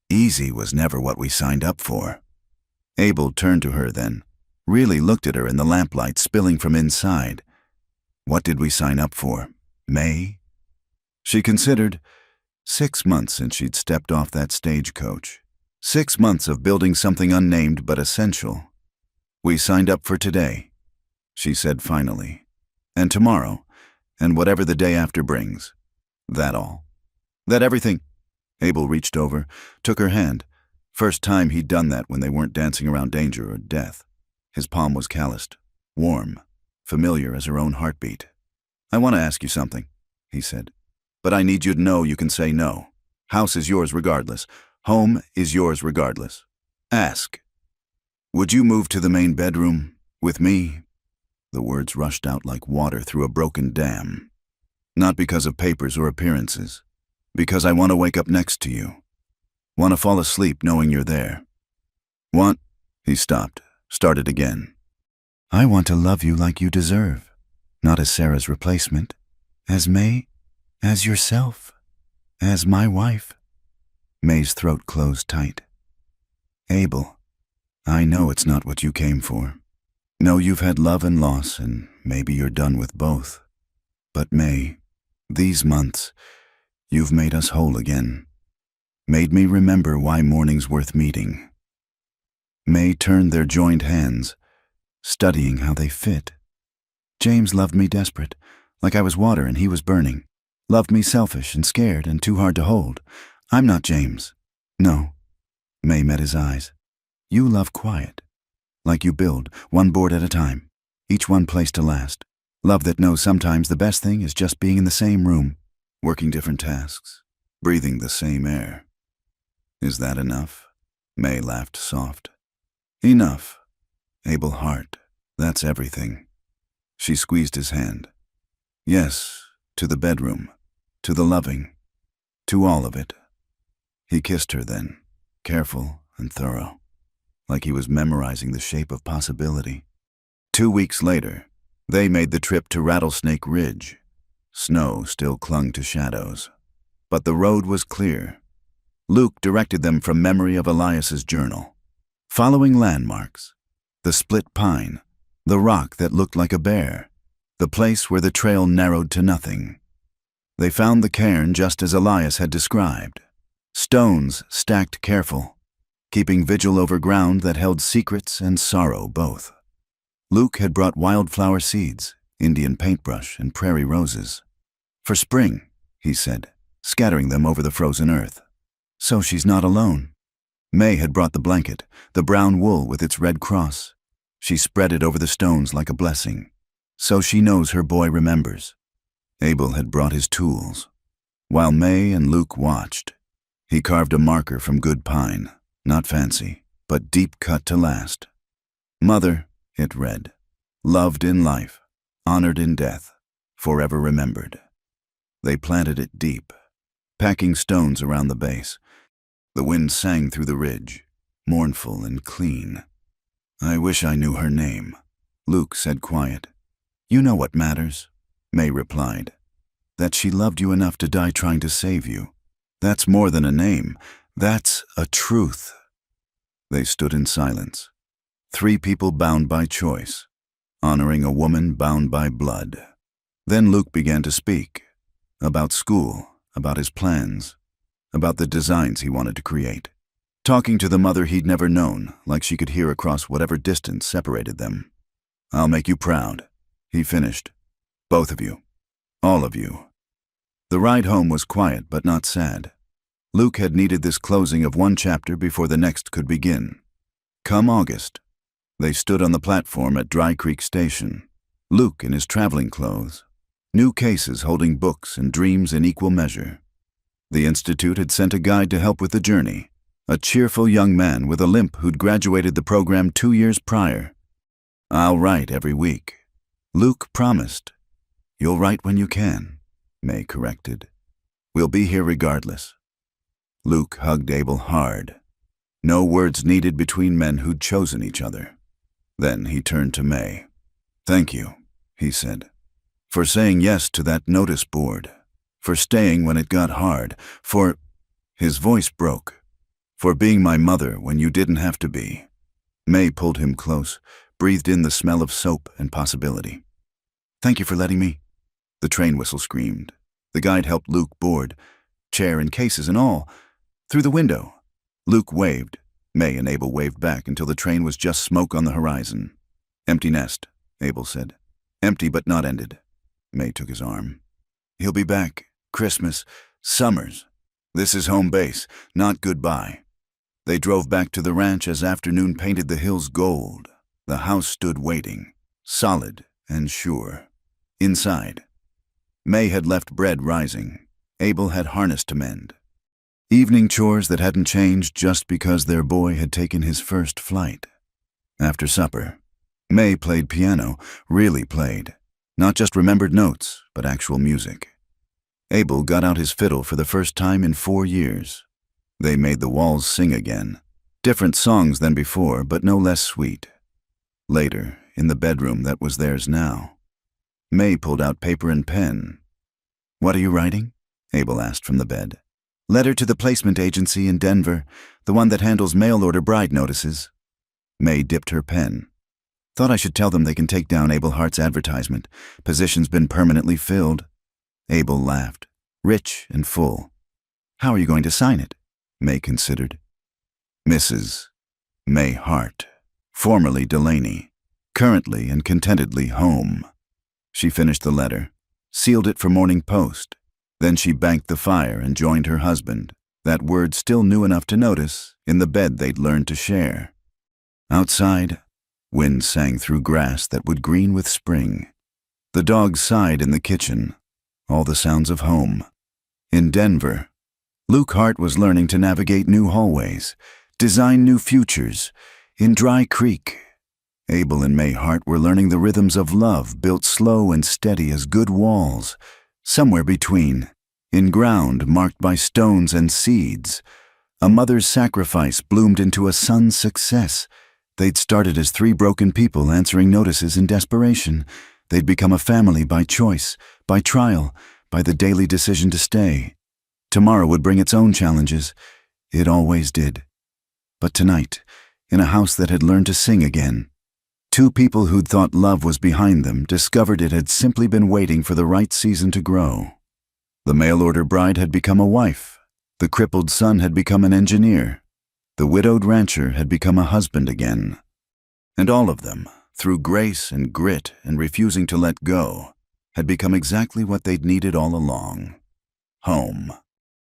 Easy was never what we signed up for. Abel turned to her then, really looked at her in the lamplight spilling from inside. What did we sign up for? May? She considered. 6 months since she'd stepped off that stagecoach. 6 months of building something unnamed but essential. "We signed up for today," she said finally. "And tomorrow, and whatever the day after brings. That all. That everything." Abel reached over, took her hand. First time he'd done that when they weren't dancing around danger or death. His palm was calloused, warm, familiar as her own heartbeat. "I want to ask you something," he said. "But I need you to know you can say no. House is yours regardless. Home is yours regardless. Ask. Would you move to the main bedroom with me?" The words rushed out like water through a broken dam. "Not because of papers or appearances. Because I want to wake up next to you. Want to fall asleep knowing you're there. Want—" He stopped, started again. "I want to love you like you deserve. Not as Sarah's replacement. As May. As yourself. As my wife." May's throat closed tight. "Abel, I know it's not what you came for. Know you've had love and loss, and maybe you're done with both. But May, these months, you've made us whole again. Made me remember why morning's worth meeting." May turned their joined hands, studying how they fit. "James loved me desperate, like I was water and he was burning. Loved me selfish and scared and too hard to hold. I'm not James. No." May met his eyes. "You love quiet. Like you build, one board at a time. Each one placed to last. Love that knows sometimes the best thing is just being in the same room, working different tasks, breathing the same air." "Is that enough?" May laughed soft. "Enough. Abel Hart, that's everything." She squeezed his hand. "Yes, to the bedroom, to the loving, to all of it." He kissed her then, careful and thorough, like he was memorizing the shape of possibility. 2 weeks later, they made the trip to Rattlesnake Ridge. Snow still clung to shadows, but the road was clear. Luke directed them from memory of Elias's journal, following landmarks: the split pine, the rock that looked like a bear, the place where the trail narrowed to nothing. They found the cairn just as Elias had described. Stones stacked careful, keeping vigil over ground that held secrets and sorrow both. Luke had brought wildflower seeds, Indian paintbrush, and prairie roses. "For spring," he said, scattering them over the frozen earth. "So she's not alone." May had brought the blanket, the brown wool with its red cross. She spread it over the stones like a blessing. So she knows her boy remembers. Abel had brought his tools. While May and Luke watched, he carved a marker from good pine, not fancy, but deep cut to last. "Mother," it read, "loved in life, honored in death, forever remembered." They planted it deep, packing stones around the base. The wind sang through the ridge, mournful and clean. "I wish I knew her name," Luke said quiet. "You know what matters," May replied. "That she loved you enough to die trying to save you. That's more than a name. That's a truth." They stood in silence. 3 people bound by choice, honoring a woman bound by blood. Then Luke began to speak. About school, about his plans, about the designs he wanted to create. Talking to the mother he'd never known, like she could hear across whatever distance separated them. "I'll make you proud," he finished. "Both of you. All of you." The ride home was quiet but not sad. Luke had needed this closing of one chapter before the next could begin. Come August, they stood on the platform at Dry Creek Station, Luke in his traveling clothes, new cases holding books and dreams in equal measure. The Institute had sent a guide to help with the journey, a cheerful young man with a limp who'd graduated the program 2 years prior. "I'll write every week," Luke promised. "You'll write when you can," May corrected. We'll be here regardless." Luke hugged Abel hard. No words needed between men who'd chosen each other. Then he turned to May. "Thank you," he said, "for saying yes to that notice board, for staying when it got hard, for—" His voice broke. "For being my mother when you didn't have to be." May pulled him close, breathed in the smell of soap and possibility. "Thank you for letting me." The train whistle screamed. The guide helped Luke board, chair and cases and all, through the window. Luke waved. May and Abel waved back until the train was just smoke on the horizon. "Empty nest," Abel said. "Empty but not ended." May took his arm. "He'll be back. Christmas. Summers. This is home base, not goodbye." They drove back to the ranch as afternoon painted the hills gold. The house stood waiting, solid and sure. Inside, May had left bread rising. Abel had harness to mend. Evening chores that hadn't changed just because their boy had taken his first flight. After supper, May played piano, really played. Not just remembered notes, but actual music. Abel got out his fiddle for the first time in 4 years. They made the walls sing again. Different songs than before, but no less sweet. Later, in the bedroom that was theirs now, May pulled out paper and pen. "What are you writing?" Abel asked from the bed. "Letter to the placement agency in Denver, the one that handles mail-order bride notices." May dipped her pen. "Thought I should tell them they can take down Abel Hart's advertisement. Position's been permanently filled." Abel laughed, rich and full. "How are you going to sign it?" May considered. "Mrs. May Hart, formerly Delaney, currently and contentedly home." She finished the letter, sealed it for morning post. Then she banked the fire and joined her husband, that word still new enough to notice, in the bed they'd learned to share. Outside, wind sang through grass that would green with spring. The dogs sighed in the kitchen, all the sounds of home. In Denver, Luke Hart was learning to navigate new hallways, design new futures. In Dry Creek, Abel and May Hart were learning the rhythms of love built slow and steady as good walls. Somewhere between, in ground marked by stones and seeds, a mother's sacrifice bloomed into a son's success. They'd started as 3 broken people answering notices in desperation. They'd become a family by choice, by trial, by the daily decision to stay. Tomorrow would bring its own challenges. It always did. But tonight, in a house that had learned to sing again, 2 people who'd thought love was behind them discovered it had simply been waiting for the right season to grow. The mail-order bride had become a wife. The crippled son had become an engineer. The widowed rancher had become a husband again. And all of them, through grace and grit and refusing to let go, had become exactly what they'd needed all along: home.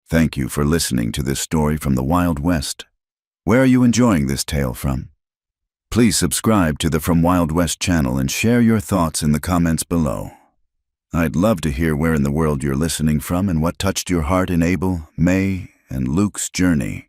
Thank you for listening to this story from the Wild West. Where are you enjoying this tale from? Please subscribe to the From Wild West channel and share your thoughts in the comments below. I'd love to hear where in the world you're listening from and what touched your heart in Abel, May, and Luke's journey.